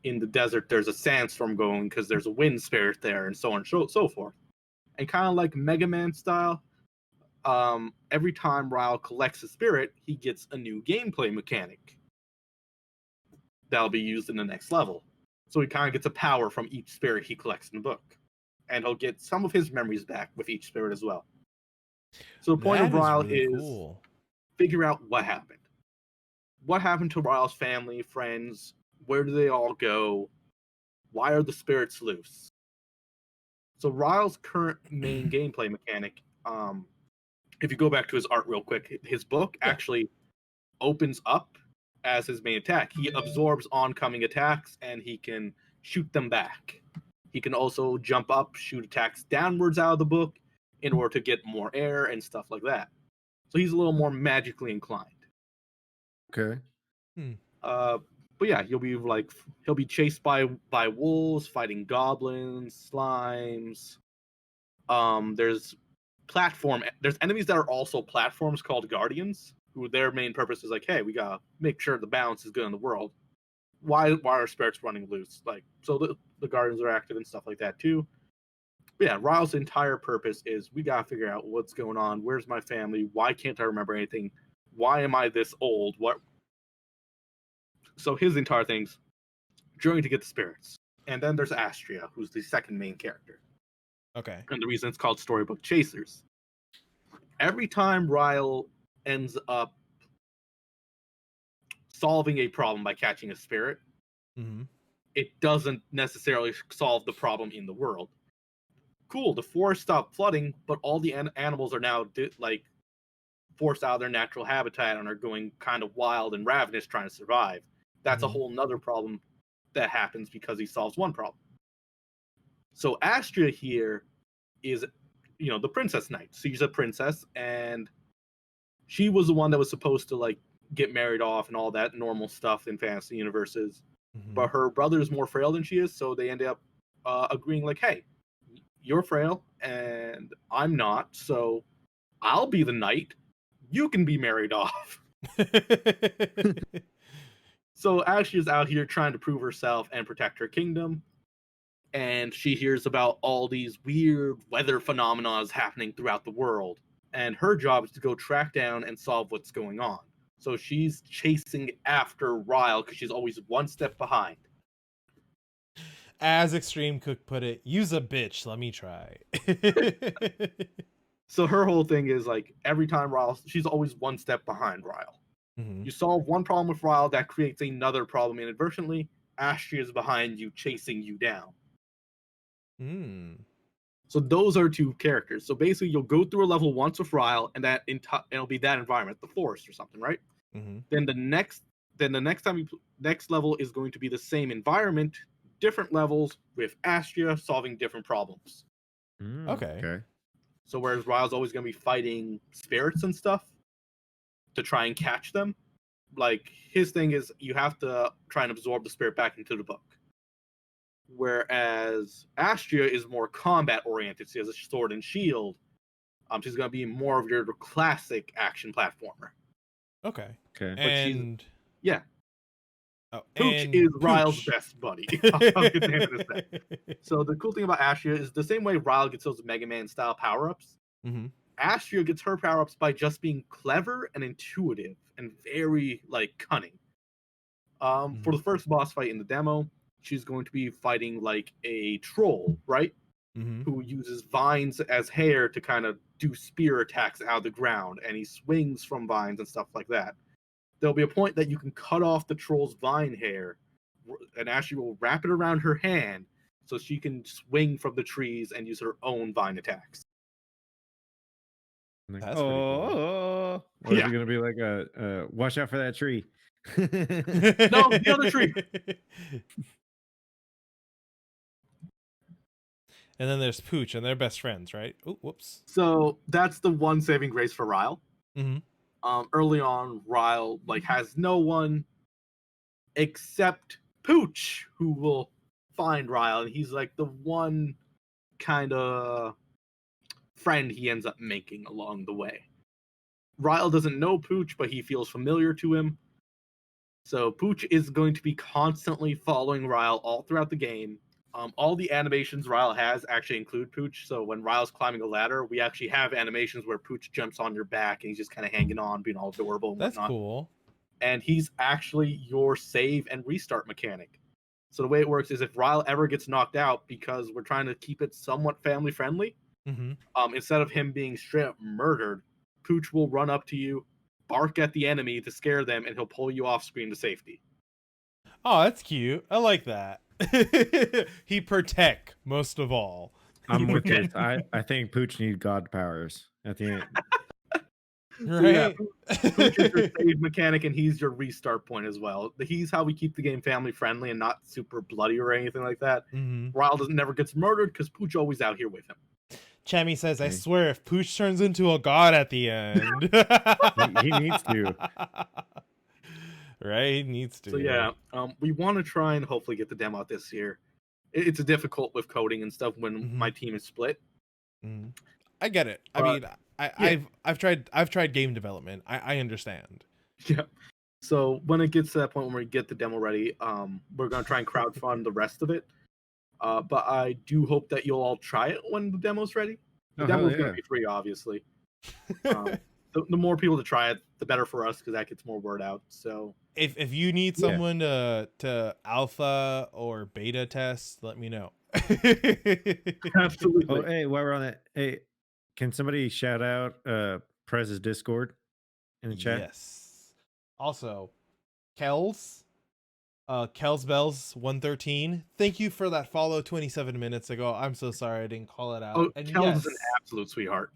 in the desert there's a sandstorm going because there's a wind spirit there, and so on and so forth. And kind of like Mega Man style, every time Ryle collects a spirit, he gets a new gameplay mechanic that'll be used in the next level. So he kind of gets a power from each spirit he collects in the book, and he'll get some of his memories back with each spirit as well. So the point of Ryle is figure out what happened. What happened to Ryle's family, friends? Where do they all go? Why are the spirits loose? So Ryle's current main gameplay mechanic, if you go back to his art real quick, his book actually opens up as his main attack. He absorbs oncoming attacks and he can shoot them back. He can also jump up, shoot attacks downwards out of the book in order to get more air and stuff like that. So he's a little more magically inclined. Okay. But yeah, he'll be chased by wolves, fighting goblins, slimes. There's enemies that are also platforms called guardians, who their main purpose is like, hey, we gotta make sure the balance is good in the world. Why are spirits running loose? Like, so the guardians are active and stuff like that too. But yeah, Ryle's entire purpose is we gotta figure out what's going on. Where's my family? Why can't I remember anything? Why am I this old? What? So his entire thing's journey to get the spirits. And then there's Astria, who's the second main character. Okay. And the reason it's called Storybook Chasers. Every time Ryle ends up solving a problem by catching a spirit, it doesn't necessarily solve the problem in the world. Cool, the forest stopped flooding, but all the animals are now forced out of their natural habitat and are going kind of wild and ravenous trying to survive. That's a whole nother problem that happens because he solves one problem. So Astria here is, the princess knight. She's a princess, and she was the one that was supposed to get married off and all that normal stuff in fantasy universes. But her brother is more frail than she is, so they ended up agreeing hey, you're frail and I'm not, so I'll be the knight. You can be married off. So Astria's out here trying to prove herself and protect her kingdom. And she hears about all these weird weather phenomena happening throughout the world. And her job is to go track down and solve what's going on. So she's chasing after Ryle because she's always one step behind. As Extreme Cook put it, use a bitch, let me try. So her whole thing is every time Ryle, she's always one step behind Ryle. You solve one problem with Ryle, that creates another problem inadvertently. Astria is behind you, chasing you down. So those are two characters. So basically, you'll go through a level once with Ryle, and it'll be that environment, the forest or something, right? Then the next level is going to be the same environment, different levels with Astria solving different problems. Okay. So whereas Ryle's always going to be fighting spirits and stuff to try and catch them, his thing is you have to try and absorb the spirit back into the book. Whereas Astria is more combat oriented. She has a sword and shield. She's going to be more of your classic action platformer. Okay. And Oh, Pooch is Ryle's best buddy. I'll get to him in a sec. So the cool thing about Astria is the same way Ryle gets those Mega Man style power-ups, Astria gets her power-ups by just being clever and intuitive and very cunning. For the first boss fight in the demo, she's going to be fighting a troll, right? Who uses vines as hair to kind of do spear attacks out of the ground, and he swings from vines and stuff like that. There'll be a point that you can cut off the troll's vine hair, and Astria will wrap it around her hand so she can swing from the trees and use her own vine attacks. That's pretty cool. Or is it going to be a watch out for that tree? No, the other tree. And then there's Pooch, and they're best friends, right? Oh, whoops. So that's the one saving grace for Ryle. early on, Ryle like has no one except Pooch who will find Ryle, and he's like the one kind of friend he ends up making along the way. Ryle doesn't know Pooch, but he feels familiar to him. So Pooch is going to be constantly following Ryle all throughout the game. All the animations Ryle has actually include Pooch. So when Ryle's climbing a ladder, we actually have animations where Pooch jumps on your back and he's just kind of hanging on, being all adorable and That's whatnot. cool. And he's actually your save and restart mechanic. So the way it works is if Ryle ever gets knocked out, because we're trying to keep it somewhat family friendly, instead of him being straight up murdered, Pooch will run up to you, bark at the enemy to scare them, and he'll pull you off screen to safety. Oh, that's cute. I like that. He protect most of all. I'm with this. I think Pooch needs god powers at the end. Right? So Pooch is your save mechanic, and he's your restart point as well. He's how we keep the game family friendly and not super bloody or anything like that. Ryle never gets murdered because Pooch always out here with him. Chammy says, I swear, if Pooch turns into a god at the end. He needs to. Right? He needs to. So yeah, we want to try and hopefully get the demo out this year. It's difficult with coding and stuff when my team is split. I get it. I mean, I've tried game development. I understand. Yeah. So when it gets to that point when we get the demo ready, we're gonna try and crowdfund the rest of it. But I do hope that you'll all try it when the demo's ready. The demo's gonna be free, obviously. The more people to try it, the better for us because that gets more word out. So if you need someone to alpha or beta test, let me know. Absolutely. Oh, hey, while we're on that, hey, can somebody shout out Prez's Discord in the chat? Yes. Also, Kels Bells 113. Thank you for that follow 27 minutes ago. I'm so sorry I didn't call it out. Oh, and Kels is an absolute sweetheart.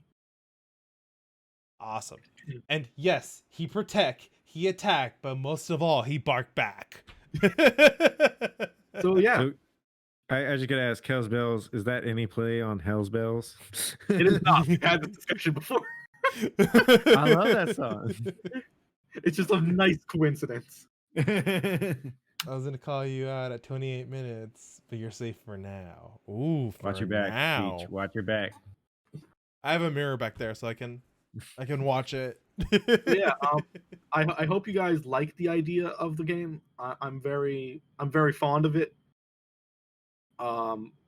Awesome. And yes, he protect, he attack, but most of all, he bark back. So yeah. So, I just gotta ask, Hell's Bells, is that any play on Hell's Bells? It is not. We've had this discussion before. I love that song. It's just a nice coincidence. I was gonna call you out at 28 minutes, but you're safe for now. Ooh, Watch your back, now. Peach. Watch your back. I have a mirror back there, so I can watch it. Yeah, I hope you guys like the idea of the game. I'm very fond of it.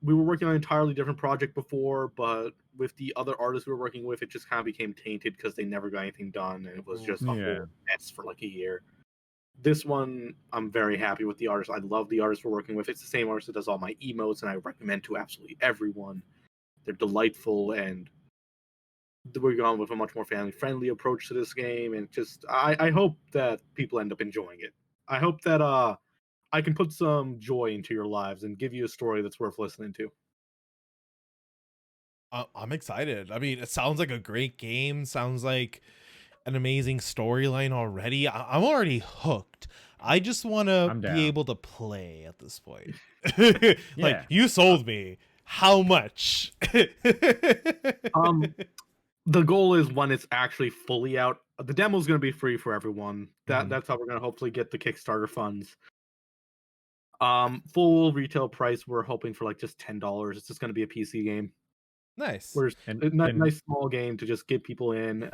We were working on an entirely different project before, but with the other artists we were working with, it just kind of became tainted because they never got anything done, and it was just a whole mess for like a year. This one, I'm very happy with the artist. I love the artist we're working with. It's the same artist that does all my emotes, and I recommend to absolutely everyone. They're delightful, and we're going with a much more family-friendly approach to this game, and just I hope that people end up enjoying it. I hope that I can put some joy into your lives and give you a story that's worth listening to. I'm excited. I mean, it sounds like a great game. Sounds like an amazing storyline already. I'm already hooked. I just want to be able to play at this point. Like, you sold me. How much? The goal is when it's actually fully out. The demo is going to be free for everyone. That's how we're going to hopefully get the Kickstarter funds. Full retail price, we're hoping for like just $10. It's just going to be a PC game. Nice. Nice small game to just get people in.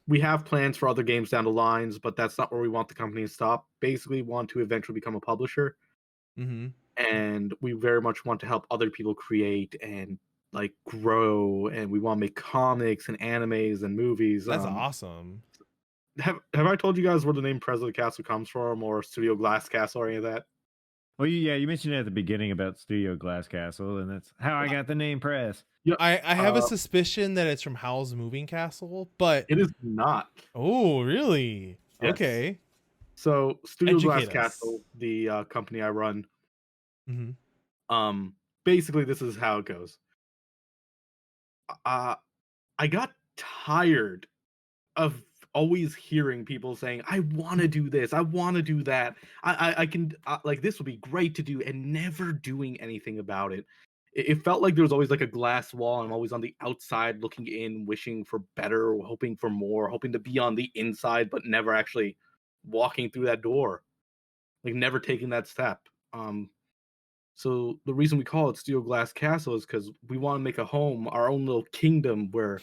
We have plans for other games down the lines, but that's not where we want the company to stop. Basically, want to eventually become a publisher, and we very much want to help other people create and like grow. And we want to make comics and animes and movies. That's awesome. Have I told you guys where the name Prez of the Castle comes from, or Studio Glass Castle, or any of that? Well, yeah, you mentioned it at the beginning about Studio Glass Castle, and that's how I got the name Prez. Yeah, I have a suspicion that it's from Howl's Moving Castle, but it is not. Oh, really? Yes. Okay. So Studio Glass Castle, the company I run, basically this is how it goes. I got tired of always hearing people saying, I want to do this, I want to do that, I can like this would be great to do, and never doing anything about it. it felt like there was always like a glass wall. I'm always on the outside looking in, wishing for better, hoping for more, hoping to be on the inside, but never actually walking through that door, like never taking that step. So the reason we call it Steel Glass Castle is because we want to make a home, our own little kingdom where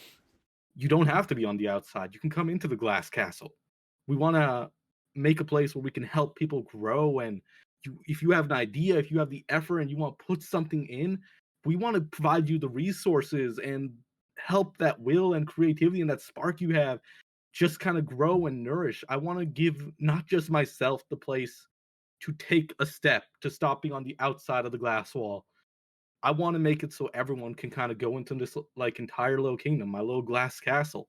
you don't have to be on the outside. You can come into the glass castle. We want to make a place where we can help people grow. And if you have an idea, if you have the effort and you want to put something in, we want to provide you the resources and help that will and creativity and that spark you have just kind of grow and nourish. I want to give not just myself the place to take a step to stop being on the outside of the glass wall. I want to make it so everyone can kind of go into this like entire little kingdom, my little glass castle,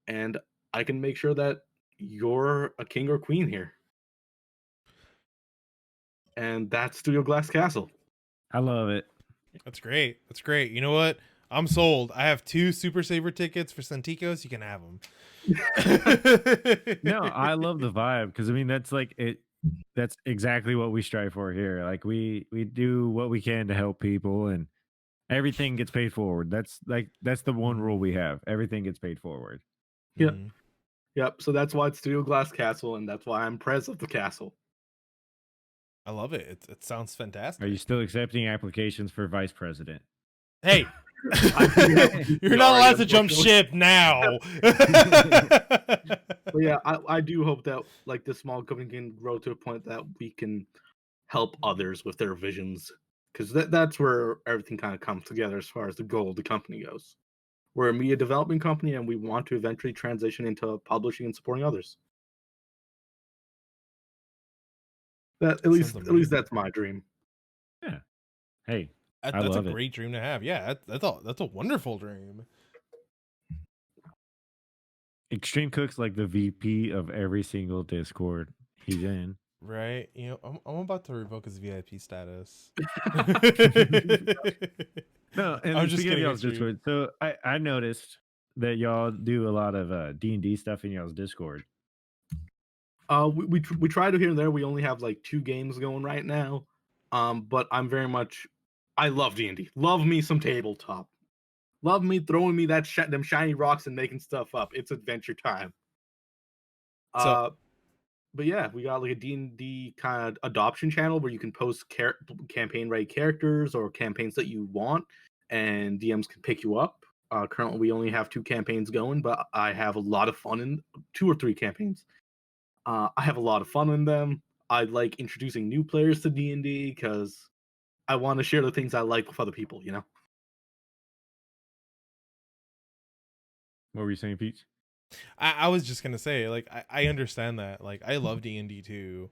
and I can make sure that you're a king or queen here. And that's Studio Glass Castle. I love it. That's great. That's great. You know what? I'm sold. I have 2 Super Saver tickets for Santikos. You can have them. No, I love the vibe because I mean that's like it. That's exactly what we strive for here. Like we do what we can to help people, and everything gets paid forward. That's the one rule we have. Everything gets paid forward. Yeah. Mhm. Yep. So that's why it's Studio Glass Castle, and that's why I'm Prez of the Castle. I love it. It sounds fantastic. Are you still accepting applications for vice president? Hey, you're not allowed to jump ship now. But yeah, I do hope that like this small company can grow to a point that we can help others with their visions, because that's where everything kind of comes together as far as the goal of the company goes. We're a media development company, and we want to eventually transition into publishing and supporting others. That at least that's my dream. Yeah. Hey, That's a great dream to have. Yeah, that's a wonderful dream. Extreme Cook's like the VP of every single Discord he's in. Right? You know, I'm about to revoke his VIP status. No, and I'm just speaking of kidding. y'all's Discord, so I noticed that y'all do a lot of D&D stuff in y'all's Discord. We try to here and there. We only have like 2 games going right now. But I'm very much, I love D&D. Love me some tabletop. Love me throwing me them shiny rocks and making stuff up. It's adventure time. But yeah, we got like a D&D kind of adoption channel where you can post campaign ready characters or campaigns that you want, and DMs can pick you up. Currently, we only have 2 campaigns going, but I have a lot of fun in 2 or 3 campaigns. I have a lot of fun in them. I like introducing new players to D&D because I want to share the things I like with other people, you know? What were you saying, Peach? I was just gonna say, like, I understand that. Like, I love D&D too.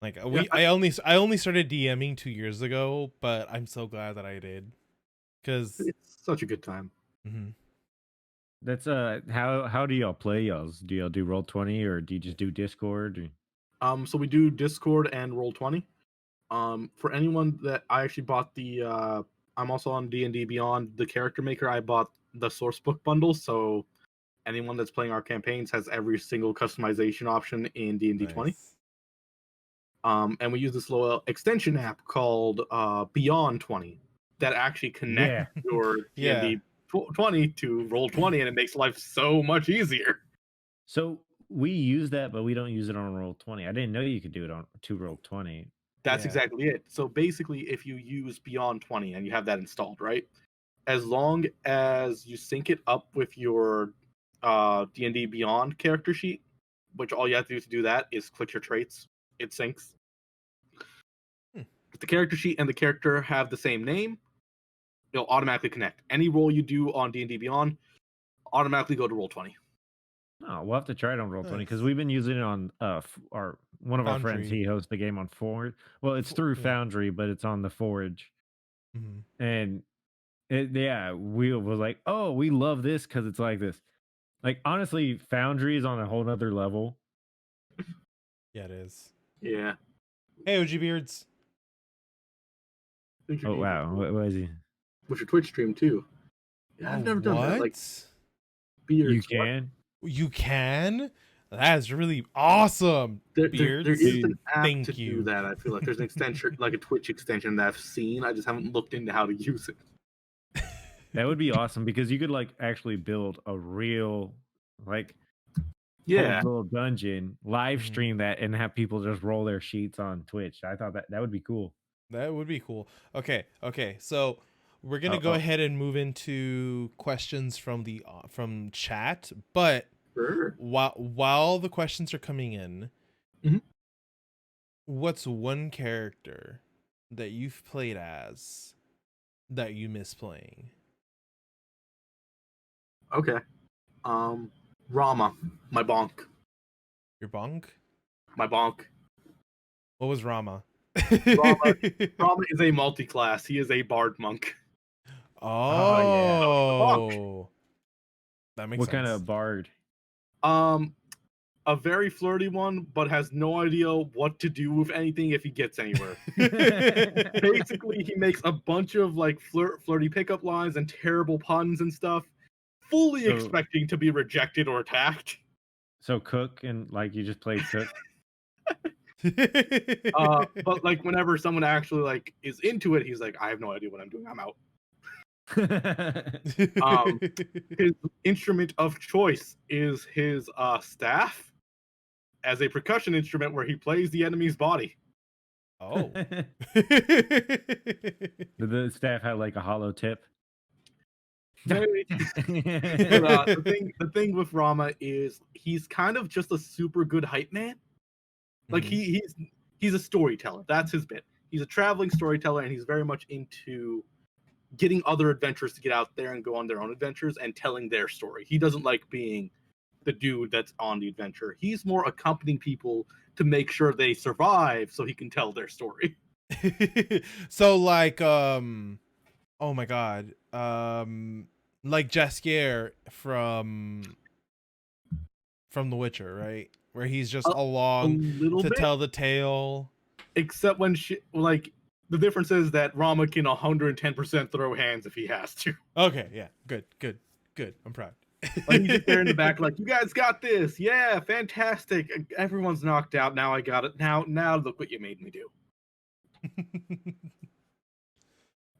Like, I only started DMing 2 years ago, but I'm so glad that I did, because it's such a good time. Mm-hmm. That's how do y'all play y'all's? Do y'all do Roll20 or do you just do Discord? So we do Discord and Roll20. For anyone that I actually bought I'm also on D&D Beyond the Character Maker. I bought the source book bundle, so anyone that's playing our campaigns has every single customization option in D&D 20. And we use this little extension app called Beyond 20 that actually connects your D&D 20 to Roll20, and it makes life so much easier. So we use that, but we don't use it on Roll20. I didn't know you could do it on Roll20. That's exactly it. So basically, if you use Beyond 20 and you have that installed, right? As long as you sync it up with your D&D Beyond character sheet, which all you have to do that is click your traits. It syncs. If the character sheet and the character have the same name, it'll automatically connect. Any roll you do on D&D Beyond, automatically go to Roll20. Oh, we'll have to try it on Roll20 because we've been using it on one of our friends. He hosts the game on Forge. Well, it's through Foundry, but it's on the Forge. Mm-hmm. And we was like, oh, we love this because it's like this. Like, honestly, Foundry is on a whole nother level. Yeah, it is. Yeah. Hey, OG Beards. Oh, wow. What is he? With your Twitch stream, too. Yeah, I've never done that. Like, Beards. You can? You can? That is really awesome. There Beards. is an app Thank to you. do that. I feel like there's an extension, like a Twitch extension that I've seen. I just haven't looked into how to use it. That would be awesome because you could like actually build a real like Yeah. little dungeon, live Mhm. stream that, and have people just roll their sheets on Twitch. I thought that would be cool. That would be cool. Okay. So we're gonna go ahead and move into questions from the from chat. But Sure. while the questions are coming in, Mhm. what's one character that you've played as that you miss playing? Okay. Rama, my bonk. Your bonk? My bonk. What was Rama? Rama is a multi-class. He is a bard monk. Oh, that makes What sense. kind of bard? A very flirty one, but has no idea what to do with anything if he gets anywhere. Basically, he makes a bunch of like flirty pickup lines and terrible puns and stuff, fully expecting to be rejected or attacked. So cook and like you just played cook. But like whenever someone actually like is into it, he's like, I have no idea what I'm doing. I'm out. His instrument of choice is his staff as a percussion instrument where he plays the enemy's body. Oh. Did the staff have like a hollow tip? Maybe. But, the thing with Rama is he's kind of just a super good hype man. Like he's a storyteller. That's his bit. He's a traveling storyteller, and he's very much into getting other adventurers to get out there and go on their own adventures and telling their story. He doesn't like being the dude that's on the adventure. He's more accompanying people to make sure they survive so he can tell their story. So like oh my god. Like Jaskier from The Witcher, right? Where he's just along to tell the tale. Except when the difference is that Rama can 110% throw hands if he has to. Okay, yeah. Good. I'm proud. Like he's just there in the back, like, you guys got this. Yeah, fantastic. Everyone's knocked out. Now I got it. Now look what you made me do.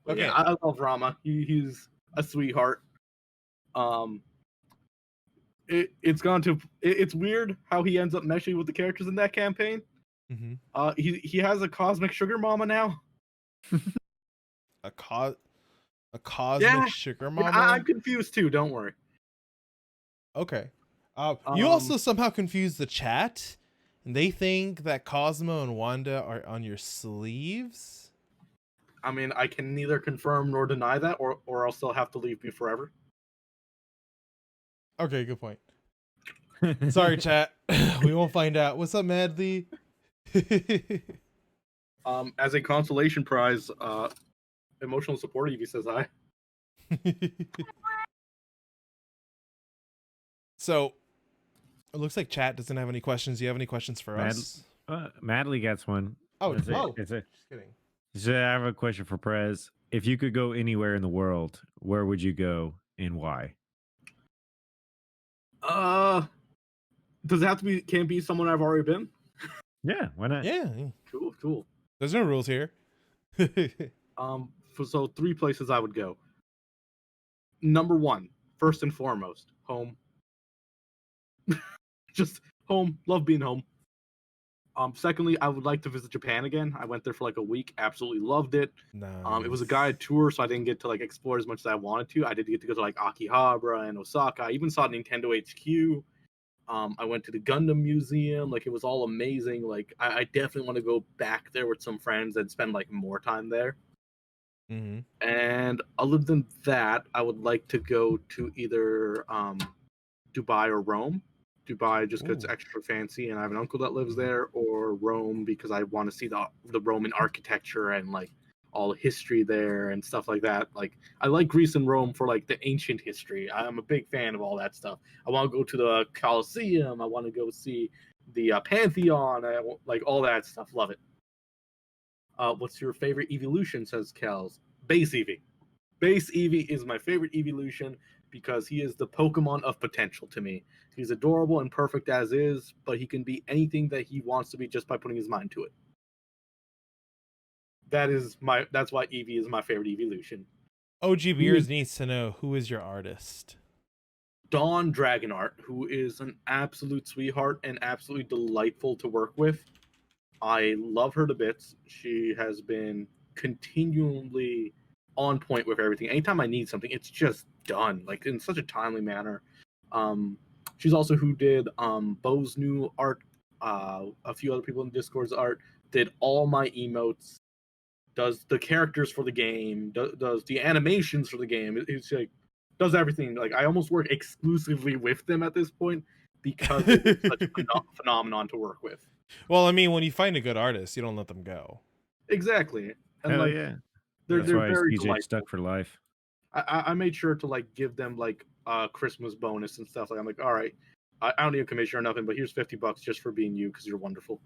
Okay. Yeah, I love Rama. He's a sweetheart. It's weird how he ends up meshing with the characters in that campaign. Mm-hmm. He has a cosmic sugar mama now. A cosmic sugar mama? Yeah, I'm confused too, don't worry. Okay. You also somehow confused the chat, and they think that Cosmo and Wanda are on your sleeves? I mean, I can neither confirm nor deny that, or else they'll have to leave me forever. Okay, good point. Sorry, chat. We won't find out. What's up, Madly? As a consolation prize, emotional support, Eevee says hi. So, it looks like chat doesn't have any questions. Do you have any questions for us? Madly gets one. Oh, Just kidding. So I have a question for Prez. If you could go anywhere in the world, where would you go and why? Does it have to be? Can it be someone I've already been? Yeah, why not? Yeah. Cool. There's no rules here. So 3 places I would go. Number 1, first and foremost, home. Just home. Love being home. Secondly, I would like to visit Japan again. I went there for like a week. Absolutely loved it. Nice. It was a guided tour, so I didn't get to like explore as much as I wanted to. I did get to go to like Akihabara and Osaka. I even saw Nintendo HQ. I went to the Gundam Museum. Like, it was all amazing. Like, I definitely want to go back there with some friends and spend like more time there. Mm-hmm. And other than that, I would like to go to either Dubai or Rome. Dubai just because it's extra fancy and I have an uncle that lives there, or Rome because I want to see the Roman architecture and like all the history there and stuff like that. Like, I like Greece and Rome for like the ancient history. I'm a big fan of all that stuff. I want to go to the Colosseum. I want to go see the Pantheon. Like all that stuff. Love it. What's your favorite evolution? Says Kels. Base Eevee. Base Eevee is my favorite evolution because he is the Pokemon of potential to me. He's adorable and perfect as is, but he can be anything that he wants to be just by putting his mind to it. That's why Eevee is my favorite evolution. OG Beers needs to know, who is your artist? Dawn Dragonart, who is an absolute sweetheart and absolutely delightful to work with. I love her to bits. She has been continually on point with everything. Anytime I need something, it's just done, like in such a timely manner. She's also who did Bo's new art, a few other people in Discord's art, did all my emotes, does the characters for the game, does the animations for the game. It's like, does everything. Like, I almost work exclusively with them at this point because it's such a phenomenon to work with. Well, I mean, when you find a good artist, you don't let them go. Exactly. And Hell like, yeah. they're That's why very CJ delightful. stuck for life. I made sure to like give them like a Christmas bonus and stuff. Like, I'm like, all right, I don't need a commission or nothing, but here's $50 just for being you because you're wonderful.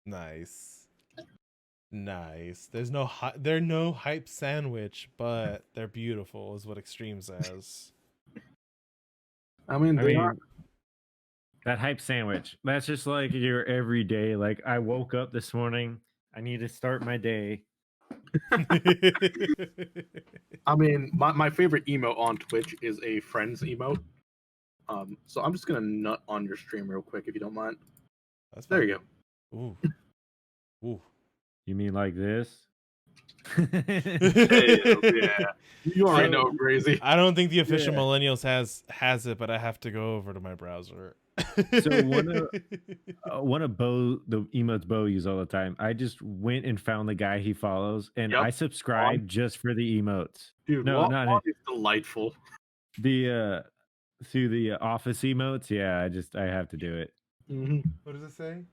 Nice. There's no they're no hype sandwich, but they're beautiful, is what Extreme says. I mean, that hype sandwich, that's just like your everyday. Like, I woke up this morning, I need to start my day. I mean, my favorite emote on Twitch is a friends emote. So I'm just gonna nut on your stream real quick if you don't mind. There you go. Ooh. You mean like this? Yeah, you already know, crazy. I don't think the official Millennials has it, but I have to go over to my browser. So one of the emotes Bo uses all the time. I just went and found the guy he follows, and I subscribed just for the emotes. Dude, no, not is delightful. The through the office emotes, yeah. I have to do it. Mm-hmm. What does it say?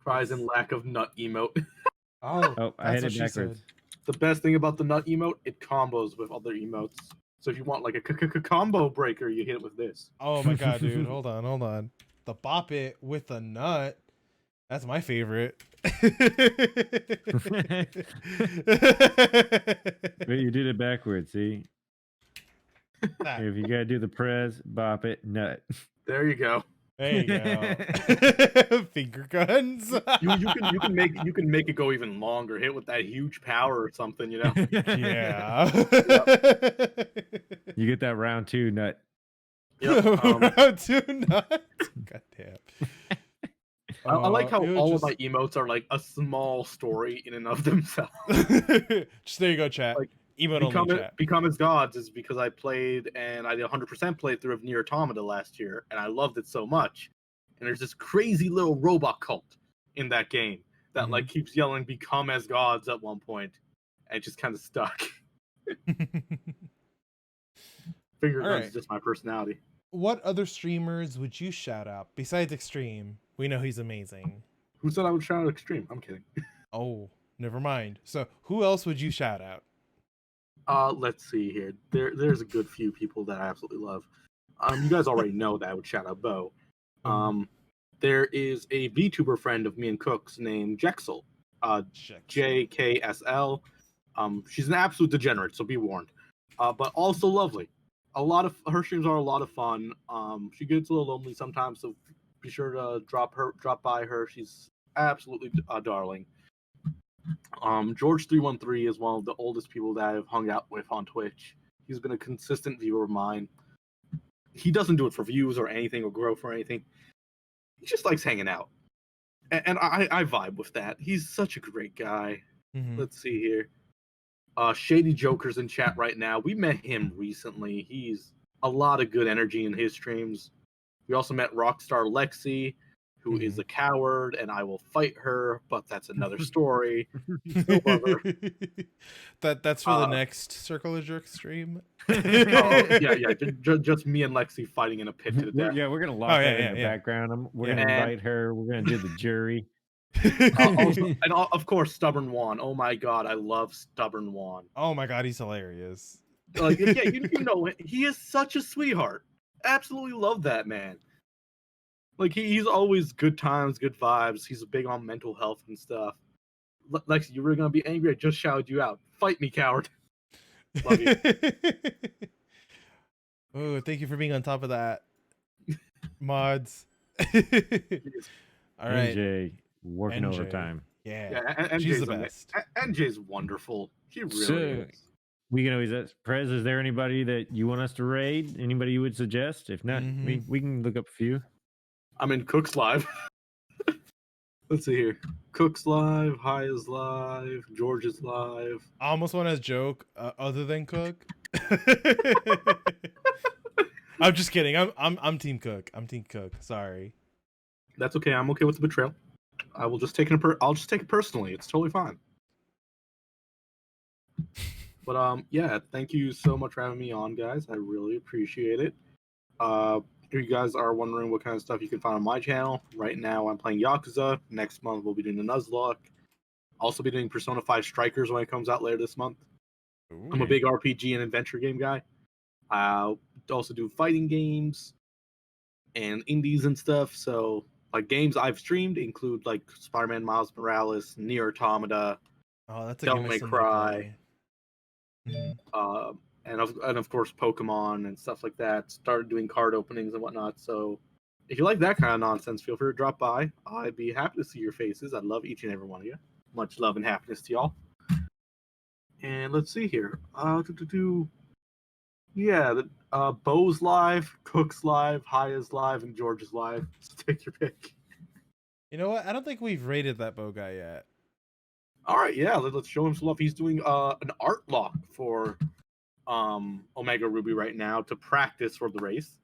Cries and lack of nut emote. Oh, I had it backwards. The best thing about the nut emote, it combos with other emotes. So if you want like a combo breaker, you hit it with this. Oh my god, dude! Hold on. The bop it with a nut. That's my favorite. But you did it backwards. See, if you gotta do the Prez, bop it, nut. There you go. There you go. Finger guns. You can make it go even longer. Hit with that huge power or something, you know. Yeah. You get that round 2 nut. Yep, round 2 nut. God damn. I like how all of my emotes are like a small story in and of themselves. Just there you go, chat. Like, Become as Gods is because I played and I did 100% playthrough of Nier Automata last year, and I loved it so much. And there's this crazy little robot cult in that game that like keeps yelling "Become as Gods" at one point, and it just kind of stuck. Finger guns is just my personality. What other streamers would you shout out besides Extreme? We know he's amazing. Who said I would shout out Extreme? I'm kidding. Oh, never mind. So who else would you shout out? Let's see here. There's a good few people that I absolutely love. You guys already know that I would shout out Bo. There is a VTuber friend of me and Cook's named Jexel. JKSL. She's an absolute degenerate, so be warned. But also lovely. A lot of her streams are a lot of fun. She gets a little lonely sometimes, so be sure to drop by her. She's absolutely a darling. George313 is one of the oldest people that I've hung out with on Twitch. He's been a consistent viewer of mine. He doesn't do it for views or anything or growth or anything. He just likes hanging out. And I vibe with that. He's such a great guy. Let's see here. Shady Joker's in chat right now. We met him recently. He's a lot of good energy in his streams. We also met Rockstar Lexi, who is a coward, and I will fight her, but that's another story. That's for the next Circle of Jerks stream. Yeah. Just me and Lexi fighting in a pit to the death. Yeah, we're gonna lock that in the background. We're gonna invite her. We're gonna do the jury. And of course, Stubborn Juan. Oh my god, I love Stubborn Juan. Oh my god, he's hilarious. Like, yeah, you know, he is such a sweetheart. Absolutely love that man. Like, he's always good times, good vibes. He's big on mental health and stuff. Lexi, you were gonna be angry? I just shouted you out. Fight me, coward. Love you. Oh, thank you for being on top of that, mods. All right, NJ working NJ. overtime. Yeah, NJ's she's the best. NJ's wonderful. She really So, is. we can always ask Prez, is there anybody that you want us to raid? Anybody you would suggest? If not, we can look up a few. I'm in Cook's live. Let's see here. Cook's live, High is live, George is live. I almost want to joke other than Cook. I'm just kidding. I'm Team Cook. I'm Team Cook. Sorry. That's okay. I'm okay with the betrayal. I will just take it. I'll just take it personally. It's totally fine. But yeah, thank you so much for having me on, guys. I really appreciate it. If you guys are wondering what kind of stuff you can find on my channel, right now I'm playing Yakuza. Next month we'll be doing the Nuzlocke. Also be doing Persona 5 Strikers when it comes out later this month. Ooh. I'm a big RPG and adventure game guy. I also do fighting games and indies and stuff. So like games I've streamed include like Spider-Man Miles Morales, Nier Automata, Oh, that's a Devil good May one to Cry. play. And of course Pokemon and stuff like that. Started doing card openings and whatnot. So if you like that kind of nonsense, feel free to drop by. I'd be happy to see your faces. I'd love each and every one of you. Much love and happiness to y'all. And let's see here. Yeah, Bo's live, Cook's live, Haya's live, and George is live. So take your pick. You know what? I don't think we've rated that bow guy yet. All right, yeah, let's show him some love. He's doing an art lock for Omega Ruby right now to practice for the race.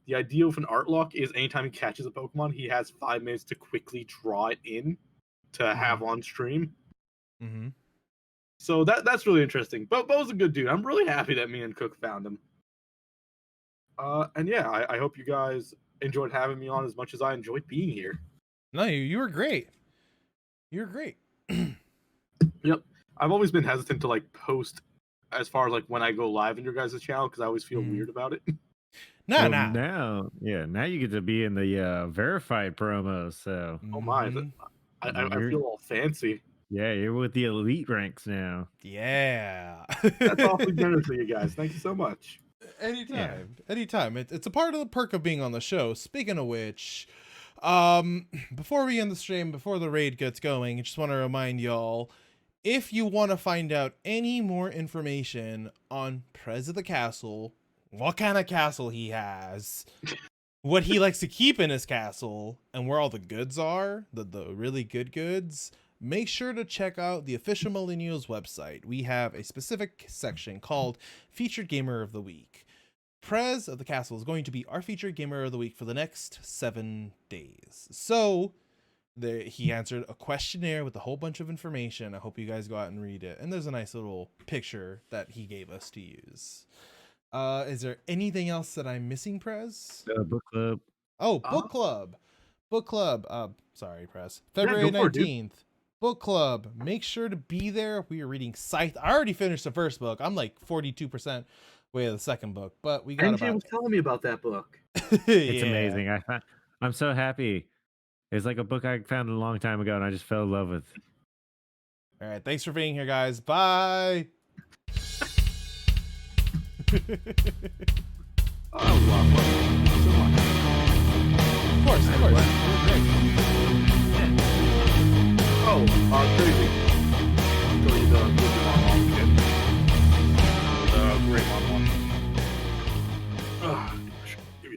The idea of an art lock is anytime he catches a Pokemon, he has 5 minutes to quickly draw it in to have on stream. Mm-hmm. So that's really interesting. But Bo's a good dude. I'm really happy that me and Cook found him. And yeah, I hope you guys enjoyed having me on as much as I enjoyed being here. No, you were great. You were great. Yep. I've always been hesitant to like post as far as like when I go live in your guys' channel because I always feel weird about it. Nah. Now you get to be in the verified promos. So Oh my, I feel all fancy. Yeah, you're with the elite ranks now. Yeah. That's awfully generous of you guys. Thank you so much. Anytime. It's a part of the perk of being on the show. Speaking of which, before we end the stream, before the raid gets going, I just want to remind y'all, if you want to find out any more information on Prez of the Castle, what kind of castle he has, what he likes to keep in his castle, and where all the goods are, the really good goods, make sure to check out the official Millennials website. We have a specific section called Featured Gamer of the Week. Prez of the Castle is going to be our Featured Gamer of the Week for the next 7 days. So he answered a questionnaire with a whole bunch of information. I hope you guys go out and read it. And there's a nice little picture that he gave us to use. Is there anything else that I'm missing, Prez? Book club. Oh, book club. Book club. Sorry, Prez. February 19th. Book club. Make sure to be there. We are reading Scythe. I already finished the first book. I'm like 42% way of the second book, but we got NJ was telling me about that book. It's amazing. I'm so happy. It's like a book I found a long time ago, and I just fell in love with. All right. Thanks for being here, guys. Bye. Of course. Crazy.